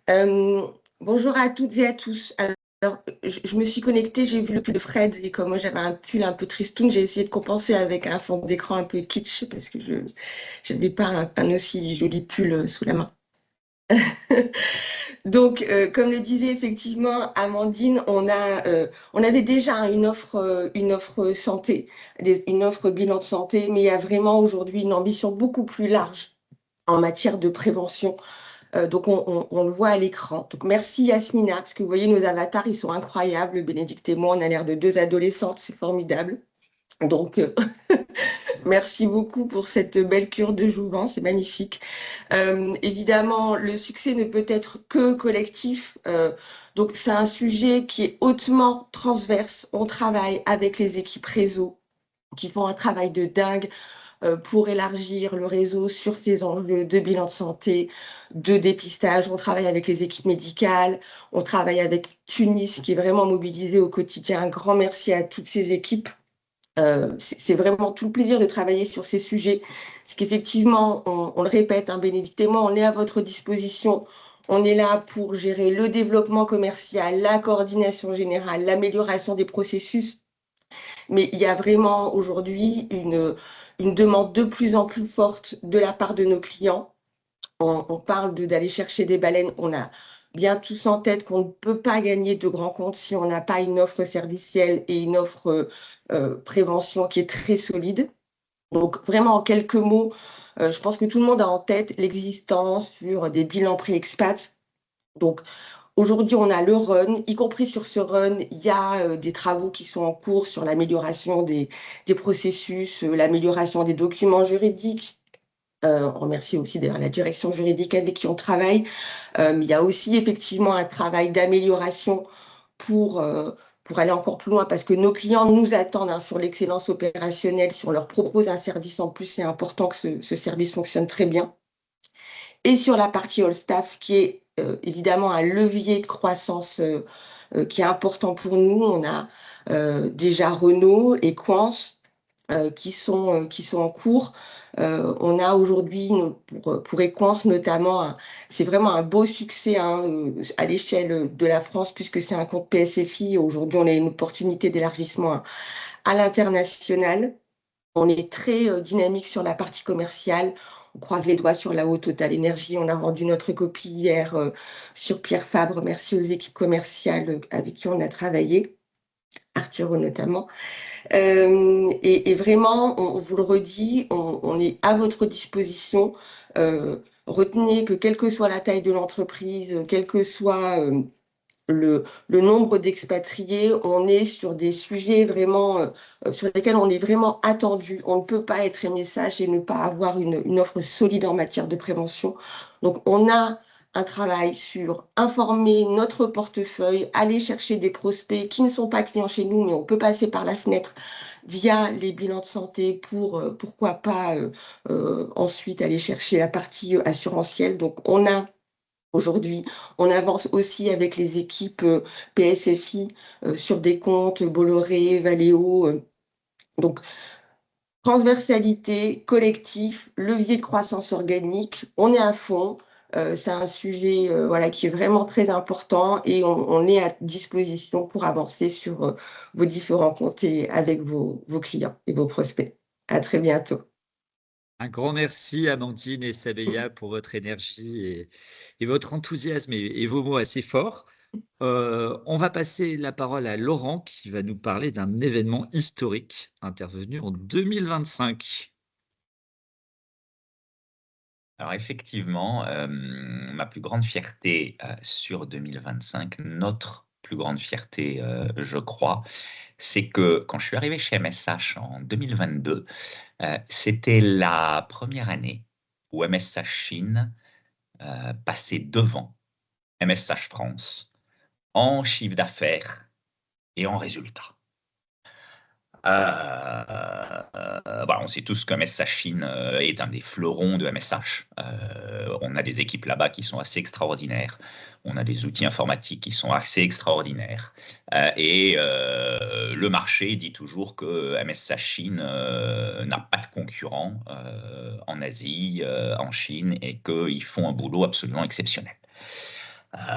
Bonjour à toutes et à tous. Alors, je me suis connectée, j'ai vu le pull de Fred et comme moi j'avais un pull un peu tristoun, j'ai essayé de compenser avec un fond d'écran un peu kitsch parce que je n'avais pas un aussi joli pull sous la main. Donc, comme le disait effectivement Amandine, on avait déjà une offre santé, une offre bilan de santé, mais il y a vraiment aujourd'hui une ambition beaucoup plus large en matière de prévention. Donc, on le voit à l'écran. Donc, merci Yasmina, parce que vous voyez, nos avatars, ils sont incroyables. Bénédicte et moi, on a l'air de deux adolescentes, c'est formidable. Donc, merci beaucoup pour cette belle cure de jouvence, c'est magnifique. Évidemment, le succès ne peut être que collectif. Donc, c'est un sujet qui est hautement transverse. On travaille avec les équipes réseau qui font un travail de dingue pour élargir le réseau sur ces enjeux de bilan de santé, de dépistage. On travaille avec les équipes médicales, on travaille avec Tunis qui est vraiment mobilisée au quotidien. Un grand merci à toutes ces équipes. C'est vraiment tout le plaisir de travailler sur ces sujets. Parce qu'effectivement, on le répète, hein, Bénédicte et moi, on est à votre disposition. On est là pour gérer le développement commercial, la coordination générale, l'amélioration des processus. Mais il y a vraiment aujourd'hui une demande de plus en plus forte de la part de nos clients. On parle d'aller chercher des baleines. On a bien tous en tête qu'on ne peut pas gagner de grands comptes si on n'a pas une offre servicielle et une offre prévention qui est très solide. Donc vraiment en quelques mots, je pense que tout le monde a en tête l'existence sur des bilans pré-expat. Donc aujourd'hui, on a le run, y compris sur ce run, il y a des travaux qui sont en cours sur l'amélioration des processus, l'amélioration des documents juridiques. On remercie aussi d'ailleurs la direction juridique avec qui on travaille. Il y a aussi effectivement un travail d'amélioration pour aller encore plus loin parce que nos clients nous attendent hein, sur l'excellence opérationnelle. Si on leur propose un service en plus, c'est important que ce service fonctionne très bien. Et sur la partie all staff qui est évidemment un levier de croissance qui est important pour nous. On a déjà Renault et Quance qui sont en cours. On a aujourd'hui, pour Equance notamment, c'est vraiment un beau succès hein, à l'échelle de la France puisque c'est un compte PSFI. Aujourd'hui, on a une opportunité d'élargissement à l'international. On est très dynamique sur la partie commerciale. On croise les doigts sur la haute Total Énergie. On a rendu notre copie hier sur Pierre Fabre. Merci aux équipes commerciales avec qui on a travaillé, Arthur notamment. Et vraiment, on vous le redit, on est à votre disposition. Retenez que quelle que soit la taille de l'entreprise, quelle que soit le nombre d'expatriés, on est sur des sujets vraiment sur lesquels on est vraiment attendu. On ne peut pas être MSH et ne pas avoir une offre solide en matière de prévention. Donc, on a un travail sur informer notre portefeuille, aller chercher des prospects qui ne sont pas clients chez nous, mais on peut passer par la fenêtre via les bilans de santé pour, pourquoi pas, ensuite aller chercher la partie assurantielle. Donc, aujourd'hui, on avance aussi avec les équipes PSFI sur des comptes Bolloré, Valeo. Donc, transversalité, collectif, levier de croissance organique, on est à fond. C'est un sujet voilà, qui est vraiment très important et on est à disposition pour avancer sur vos différents comptes et avec vos clients et vos prospects. À très bientôt. Un grand merci, Amandine et Sabeya, pour votre énergie et votre enthousiasme et vos mots assez forts. On va passer la parole à Laurent qui va nous parler d'un événement historique intervenu en 2025. Alors effectivement, ma plus grande fierté sur 2025, notre plus grande fierté, je crois, c'est que quand je suis arrivé chez MSH en 2022, c'était la première année où MSH Chine passait devant MSH France en chiffre d'affaires et en résultats. On sait tous que MSH Chine est un des fleurons de MSH. On a des équipes là-bas qui sont assez extraordinaires. On a des outils informatiques qui sont assez extraordinaires. Le marché dit toujours que MSH Chine n'a pas de concurrent en Asie, en Chine, et qu'ils font un boulot absolument exceptionnel.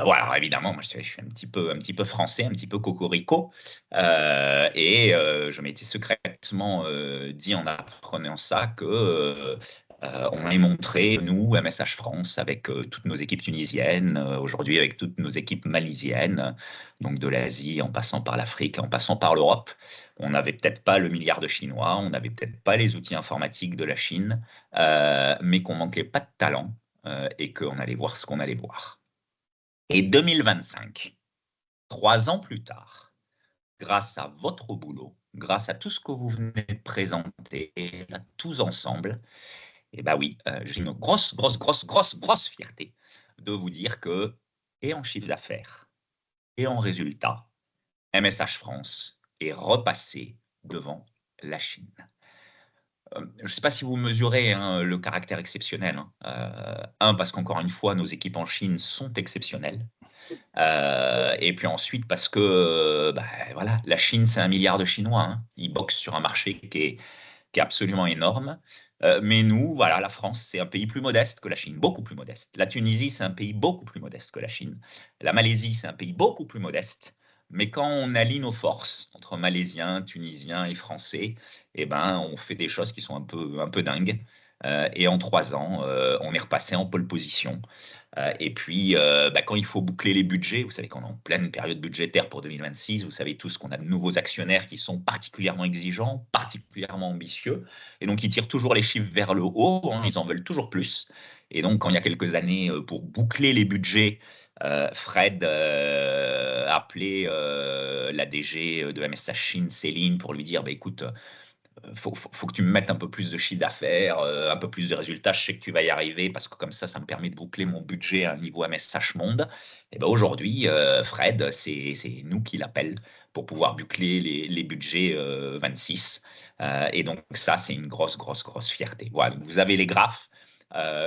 Voilà, alors évidemment, moi je suis un petit peu français, un petit peu cocorico, je m'étais secrètement dit en apprenant ça que on allait montrer, nous, MSH France, avec toutes nos équipes tunisiennes, aujourd'hui avec toutes nos équipes malaisiennes, donc de l'Asie, en passant par l'Afrique, en passant par l'Europe. On n'avait peut-être pas le milliard de Chinois, on n'avait peut-être pas les outils informatiques de la Chine, mais qu'on manquait pas de talent et qu'on allait voir ce qu'on allait voir. Et 2025, 3 ans plus tard, grâce à votre boulot, grâce à tout ce que vous venez de présenter, là, tous ensemble, et ben oui, j'ai une grosse fierté de vous dire que, et en chiffre d'affaires, et en résultat, MSH France est repassé devant la Chine. Je ne sais pas si vous mesurez le caractère exceptionnel. Parce qu'encore une fois, nos équipes en Chine sont exceptionnelles. Et puis ensuite, parce que voilà, la Chine, c'est 1 milliard de Chinois. Ils boxent sur un marché qui est absolument énorme. Mais nous, voilà, la France, c'est un pays plus modeste que la Chine, beaucoup plus modeste. La Tunisie, c'est un pays beaucoup plus modeste que la Chine. La Malaisie, c'est un pays beaucoup plus modeste. Mais quand on allie nos forces entre Malaisiens, Tunisiens et Français, eh ben, on fait des choses qui sont un peu dingues. Et en 3 ans, on est repassé en pole position. Et puis, quand il faut boucler les budgets, vous savez qu'on est en pleine période budgétaire pour 2026, vous savez tous qu'on a de nouveaux actionnaires qui sont particulièrement exigeants, particulièrement ambitieux, et donc ils tirent toujours les chiffres vers le haut, ils en veulent toujours plus. Et donc, quand il y a quelques années, pour boucler les budgets, Fred appelait la DG de MSH Chine, Céline, pour lui dire, écoute, faut que tu me mettes un peu plus de chiffre d'affaires, un peu plus de résultats. Je sais que tu vas y arriver parce que comme ça me permet de boucler mon budget à un niveau MSH Monde. Et ben aujourd'hui, Fred, c'est nous qui l'appelle pour pouvoir boucler les budgets 26. Et donc ça, c'est une grosse fierté. Voilà, vous avez les graphes,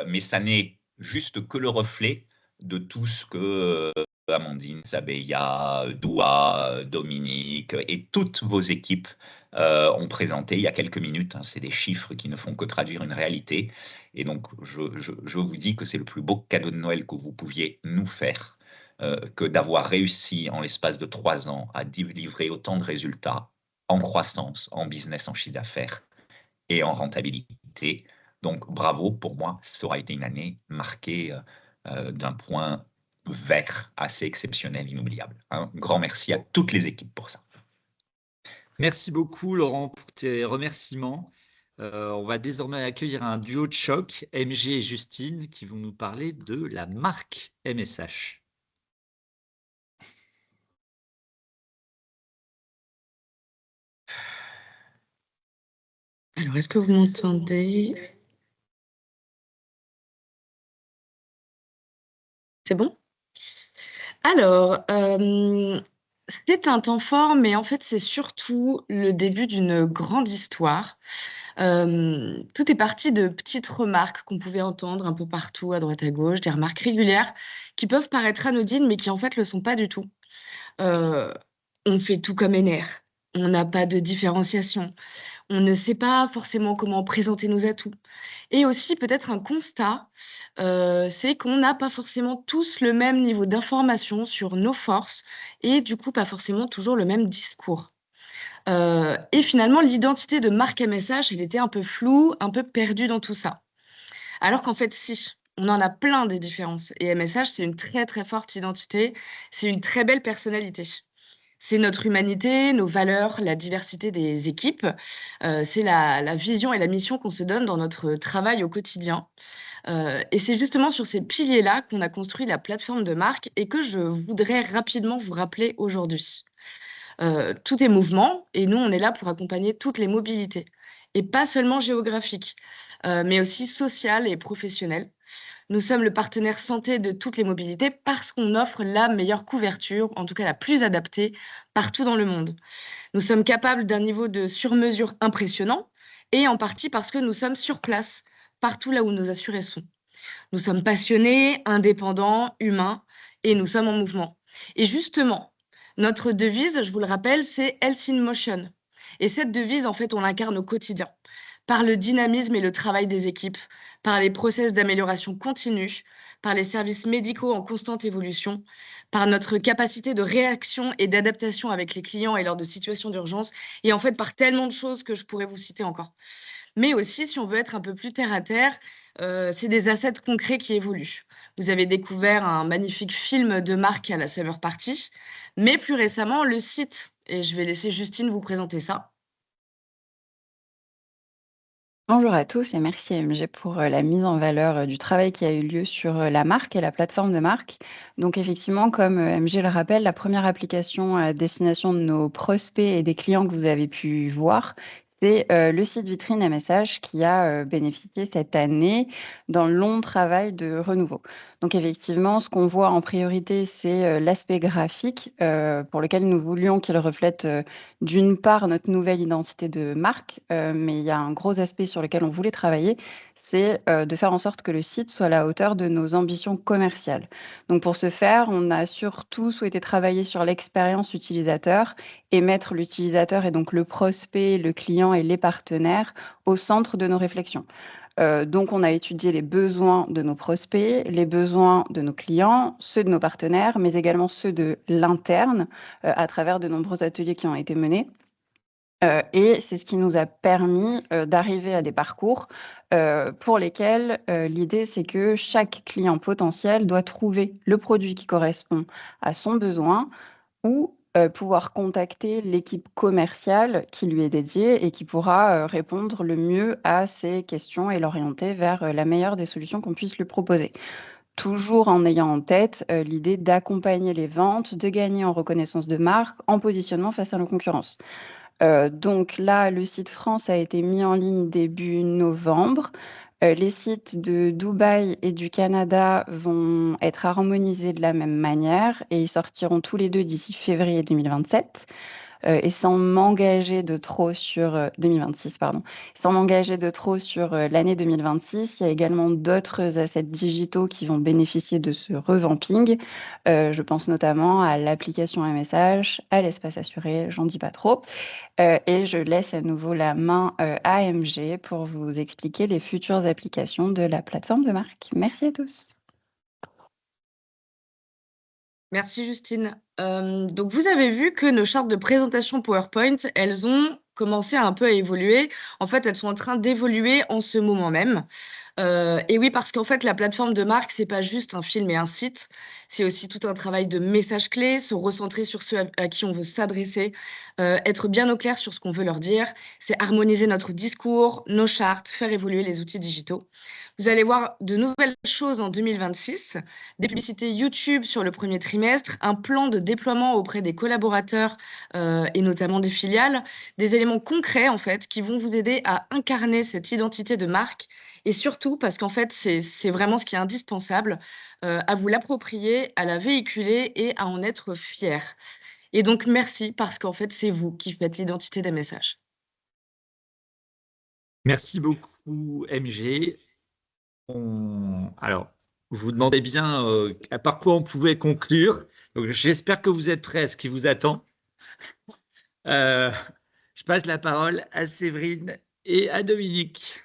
mais ça n'est juste que le reflet de tout ce que Amandine, Sabeya, Doua, Dominique et toutes vos équipes ont présenté il y a quelques minutes. C'est des chiffres qui ne font que traduire une réalité. Et donc, je vous dis que c'est le plus beau cadeau de Noël que vous pouviez nous faire, que d'avoir réussi en l'espace de 3 ans à livrer autant de résultats en croissance, en business, en chiffre d'affaires et en rentabilité. Donc, bravo, pour moi, ça aura été une année marquée d'un point vert assez exceptionnel, inoubliable. Un grand merci à toutes les équipes pour ça. Merci beaucoup, Laurent, pour tes remerciements. On va désormais accueillir un duo de choc, MG et Justine, qui vont nous parler de la marque MSH. Alors, est-ce que vous m'entendez? C'est bon? Alors, c'est un temps fort, mais en fait, c'est surtout le début d'une grande histoire. Tout est parti de petites remarques qu'on pouvait entendre un peu partout, à droite à gauche, des remarques régulières qui peuvent paraître anodines, mais qui en fait le sont pas du tout. Heu, on fait tout comme NR, on n'a pas de différenciation, on ne sait pas forcément comment présenter nos atouts et aussi peut-être un constat, c'est qu'on n'a pas forcément tous le même niveau d'information sur nos forces et du coup pas forcément toujours le même discours. Et finalement l'identité de marque MSH, elle était un peu floue, un peu perdue dans tout ça. Alors qu'en fait si, on en a plein des différences et MSH c'est une très, très forte identité, c'est une très belle personnalité. C'est notre humanité, nos valeurs, la diversité des équipes, c'est la vision et la mission qu'on se donne dans notre travail au quotidien. Et c'est justement sur ces piliers-là qu'on a construit la plateforme de marque et que je voudrais rapidement vous rappeler aujourd'hui. Tout est mouvement et nous, on est là pour accompagner toutes les mobilités et pas seulement géographiques, mais aussi sociales et professionnelles. Nous sommes le partenaire santé de toutes les mobilités parce qu'on offre la meilleure couverture, en tout cas la plus adaptée, partout dans le monde. Nous sommes capables d'un niveau de sur-mesure impressionnant et en partie parce que nous sommes sur place, partout là où nos assurés sont. Nous sommes passionnés, indépendants, humains et nous sommes en mouvement. Et justement, notre devise, je vous le rappelle, c'est Health in Motion. Et cette devise, en fait, on l'incarne au quotidien par le dynamisme et le travail des équipes, par les process d'amélioration continue, par les services médicaux en constante évolution, par notre capacité de réaction et d'adaptation avec les clients et lors de situations d'urgence, et en fait par tellement de choses que je pourrais vous citer encore. Mais aussi, si on veut être un peu plus terre à terre, c'est des assets concrets qui évoluent. Vous avez découvert un magnifique film de marque à la Summer Party, mais plus récemment, le site. Et je vais laisser Justine vous présenter ça. Bonjour à tous et merci MG pour la mise en valeur du travail qui a eu lieu sur la marque et la plateforme de marque. Donc effectivement, comme MG le rappelle, la première application à destination de nos prospects et des clients que vous avez pu voir, c'est le site vitrine MSH qui a bénéficié cette année d'un long travail de renouveau. Donc effectivement, ce qu'on voit en priorité, c'est l'aspect graphique pour lequel nous voulions qu'il reflète d'une part notre nouvelle identité de marque, mais il y a un gros aspect sur lequel on voulait travailler, c'est de faire en sorte que le site soit à la hauteur de nos ambitions commerciales. Donc pour ce faire, on a surtout souhaité travailler sur l'expérience utilisateur et mettre l'utilisateur et donc le prospect, le client et les partenaires au centre de nos réflexions. Donc on a étudié les besoins de nos prospects, les besoins de nos clients, ceux de nos partenaires, mais également ceux de l'interne, à travers de nombreux ateliers qui ont été menés. Et c'est ce qui nous a permis, d'arriver à des parcours, pour lesquels, l'idée c'est que chaque client potentiel doit trouver le produit qui correspond à son besoin ou pouvoir contacter l'équipe commerciale qui lui est dédiée et qui pourra, répondre le mieux à ses questions et l'orienter vers, la meilleure des solutions qu'on puisse lui proposer. Toujours en ayant en tête, l'idée d'accompagner les ventes, de gagner en reconnaissance de marque, en positionnement face à nos concurrences. Donc là, le site France a été mis en ligne début novembre. Les sites de Dubaï et du Canada vont être harmonisés de la même manière et ils sortiront tous les 2 d'ici février 2027. Et sans m'engager de trop sur 2026, pardon. Sans m'engager de trop sur l'année 2026, il y a également d'autres assets digitaux qui vont bénéficier de ce revamping. Je pense notamment à l'application MSH, à l'espace assuré, j'en dis pas trop. Et je laisse à nouveau la main à MG pour vous expliquer les futures applications de la plateforme de marque. Merci à tous. Merci Justine. Donc vous avez vu que nos chartes de présentation PowerPoint, elles ont commencé un peu à évoluer. En fait, elles sont en train d'évoluer en ce moment même. Et oui, parce qu'en fait, la plateforme de marque, c'est pas juste un film et un site, c'est aussi tout un travail de messages clés, se recentrer sur ceux à qui on veut s'adresser, être bien au clair sur ce qu'on veut leur dire. C'est harmoniser notre discours, nos chartes, faire évoluer les outils digitaux. Vous allez voir de nouvelles choses en 2026, des publicités YouTube sur le premier trimestre, un plan de déploiement auprès des collaborateurs et notamment des filiales, des éléments concrets en fait qui vont vous aider à incarner cette identité de marque et surtout parce qu'en fait c'est vraiment ce qui est indispensable, à vous l'approprier, à la véhiculer et à en être fier. Et donc merci parce qu'en fait c'est vous qui faites l'identité des messages. Merci beaucoup, MG. Alors, vous vous demandez bien par quoi on pouvait conclure. Donc, j'espère que vous êtes prêts à ce qui vous attend. Euh, je passe la parole à Séverine et à Dominique.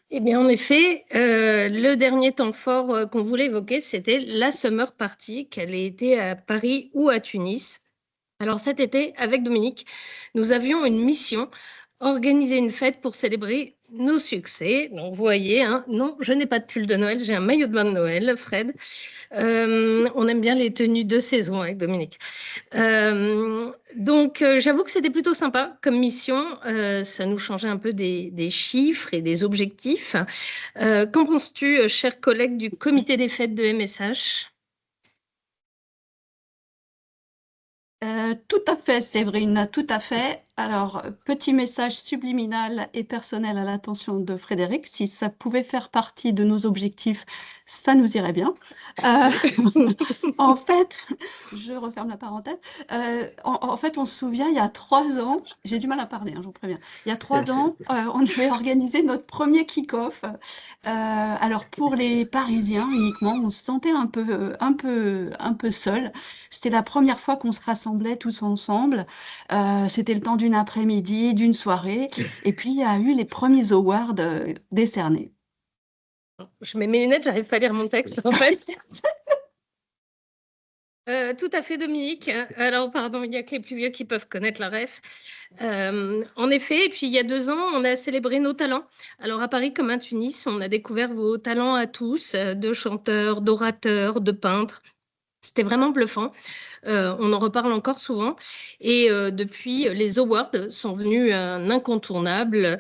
Eh bien, en effet, le dernier temps fort qu'on voulait évoquer, c'était la Summer Party, qu'elle ait été à Paris ou à Tunis. Alors cet été, avec Dominique, nous avions une mission, organiser une fête pour célébrer nos succès. Donc vous voyez, hein, non, je n'ai pas de pull de Noël, j'ai un maillot de bain de Noël, Fred. On aime bien les tenues de saison avec Dominique. Donc j'avoue que c'était plutôt sympa comme mission. Ça nous changeait un peu des chiffres et des objectifs. Qu'en penses-tu, chers collègues du comité des fêtes de MSH ? Tout à fait, Séverine, tout à fait. Alors, petit message subliminal et personnel à l'attention de Frédéric. Si ça pouvait faire partie de nos objectifs, ça nous irait bien. En fait, je referme la parenthèse. En fait, on se souvient, il y a 3 ans, j'ai du mal à parler, hein, je vous préviens. Il y a 3 ans, on avait organisé notre premier kick-off. Alors, pour les Parisiens uniquement, on se sentait un peu seul. C'était la première fois qu'on se rassemblait tous ensemble. C'était le temps d'une après-midi, d'une soirée. Et puis, il y a eu les premiers awards décernés. Je mets mes lunettes, j'arrive pas à lire mon texte en fait. Tout à fait, Dominique. Alors, pardon, il n'y a que les plus vieux qui peuvent connaître la ref. En effet, et puis il y a 2 ans, on a célébré nos talents. Alors, à Paris comme à Tunis, on a découvert vos talents à tous, de chanteurs, d'orateurs, de peintres. C'était vraiment bluffant. On en reparle encore souvent. Et depuis, les awards sont venus un incontournable,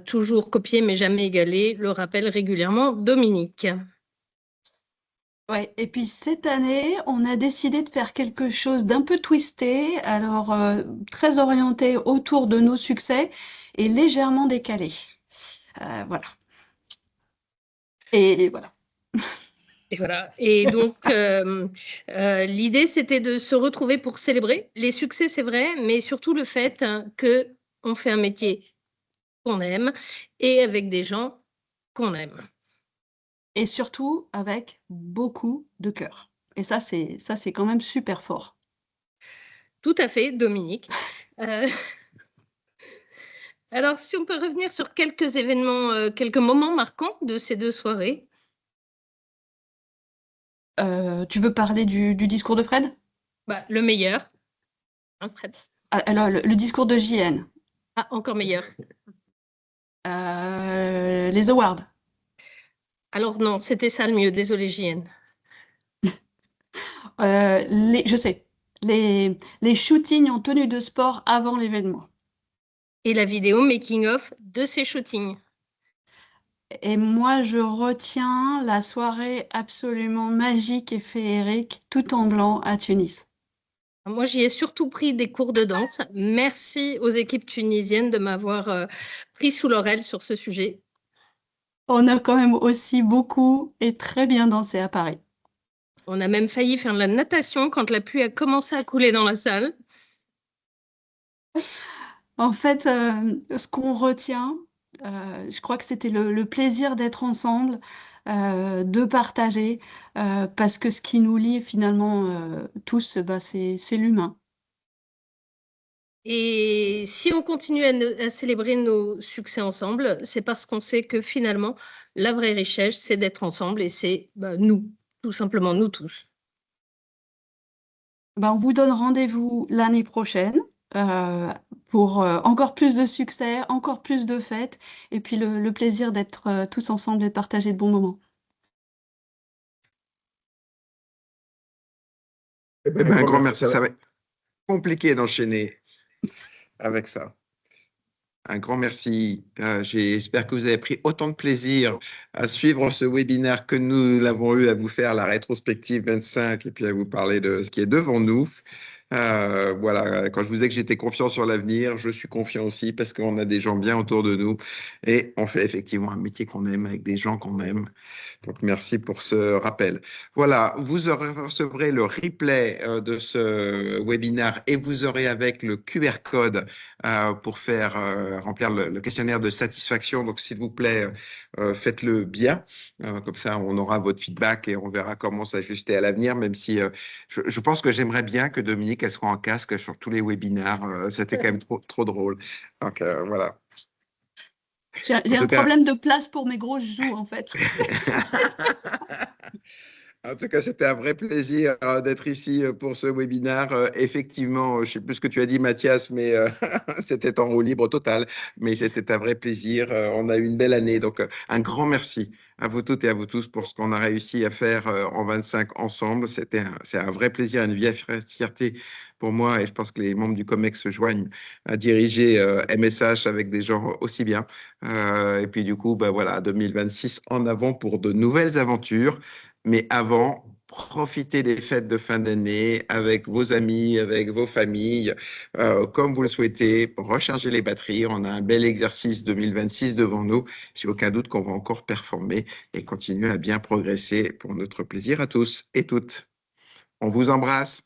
toujours copié mais jamais égalé, le rappelle régulièrement Dominique. Ouais, et puis cette année, on a décidé de faire quelque chose d'un peu twisté, alors très orienté autour de nos succès et légèrement décalé. Voilà. Et voilà. Et voilà. Et donc, l'idée, c'était de se retrouver pour célébrer les succès, c'est vrai, mais surtout le fait qu'on fait un métier qu'on aime et avec des gens qu'on aime. Et surtout avec beaucoup de cœur. Et ça, c'est quand même super fort. Tout à fait, Dominique. Alors, si on peut revenir sur quelques événements, quelques moments marquants de ces 2 soirées. Tu veux parler du discours de Fred? Bah, le meilleur, hein, Fred. Alors, le discours de JN. Ah, encore meilleur. Les awards. Alors non, c'était ça le mieux, désolé JN. Je sais, les shootings en tenue de sport avant l'événement. Et la vidéo making-of de ces shootings. Et moi, je retiens la soirée absolument magique et féerique, tout en blanc, à Tunis. Moi, j'y ai surtout pris des cours de danse. Merci aux équipes tunisiennes de m'avoir pris sous leur aile sur ce sujet. On a quand même aussi beaucoup et très bien dansé à Paris. On a même failli faire de la natation quand la pluie a commencé à couler dans la salle. En fait, ce qu'on retient, je crois que c'était le plaisir d'être ensemble, de partager, parce que ce qui nous lie finalement tous, bah, c'est l'humain. Et si on continue à célébrer nos succès ensemble, c'est parce qu'on sait que finalement, la vraie richesse, c'est d'être ensemble et c'est nous, tout simplement nous tous. on vous donne rendez-vous l'année prochaine pour encore plus de succès, encore plus de fêtes, et puis le plaisir d'être tous ensemble et de partager de bons moments. Un grand merci. Ça va être compliqué d'enchaîner avec ça. Un grand merci. J'espère que vous avez pris autant de plaisir à suivre ce webinaire que nous l'avons eu à vous faire, la rétrospective 25, et puis à vous parler de ce qui est devant nous. Voilà, quand je vous disais que j'étais confiant sur l'avenir, je suis confiant aussi parce qu'on a des gens bien autour de nous et on fait effectivement un métier qu'on aime avec des gens qu'on aime. Donc, merci pour ce rappel. Voilà, vous recevrez le replay de ce webinaire et vous aurez avec le QR code pour faire remplir le questionnaire de satisfaction. Donc, s'il vous plaît, faites-le bien. Comme ça, on aura votre feedback et on verra comment s'ajuster à l'avenir, même si je pense que j'aimerais bien que Dominique, elle soit en casque sur tous les webinaires. C'était quand même trop drôle. Donc, voilà. J'ai un problème de place pour mes grosses joues, en fait. En tout cas, c'était un vrai plaisir d'être ici pour ce webinaire. Effectivement, je ne sais plus ce que tu as dit, Mathias, mais c'était en roue libre total. Mais c'était un vrai plaisir. On a eu une belle année. Donc, un grand merci à vous toutes et à vous tous pour ce qu'on a réussi à faire en 25 ensemble. C'est un vrai plaisir, une vieille fierté pour moi. Et je pense que les membres du COMEX se joignent à diriger MSH avec des gens aussi bien. Et puis, du coup, voilà, 2026 en avant pour de nouvelles aventures. Mais avant, profitez des fêtes de fin d'année avec vos amis, avec vos familles, comme vous le souhaitez, recharger les batteries. On a un bel exercice 2026 devant nous. J'ai aucun doute qu'on va encore performer et continuer à bien progresser pour notre plaisir à tous et toutes. On vous embrasse.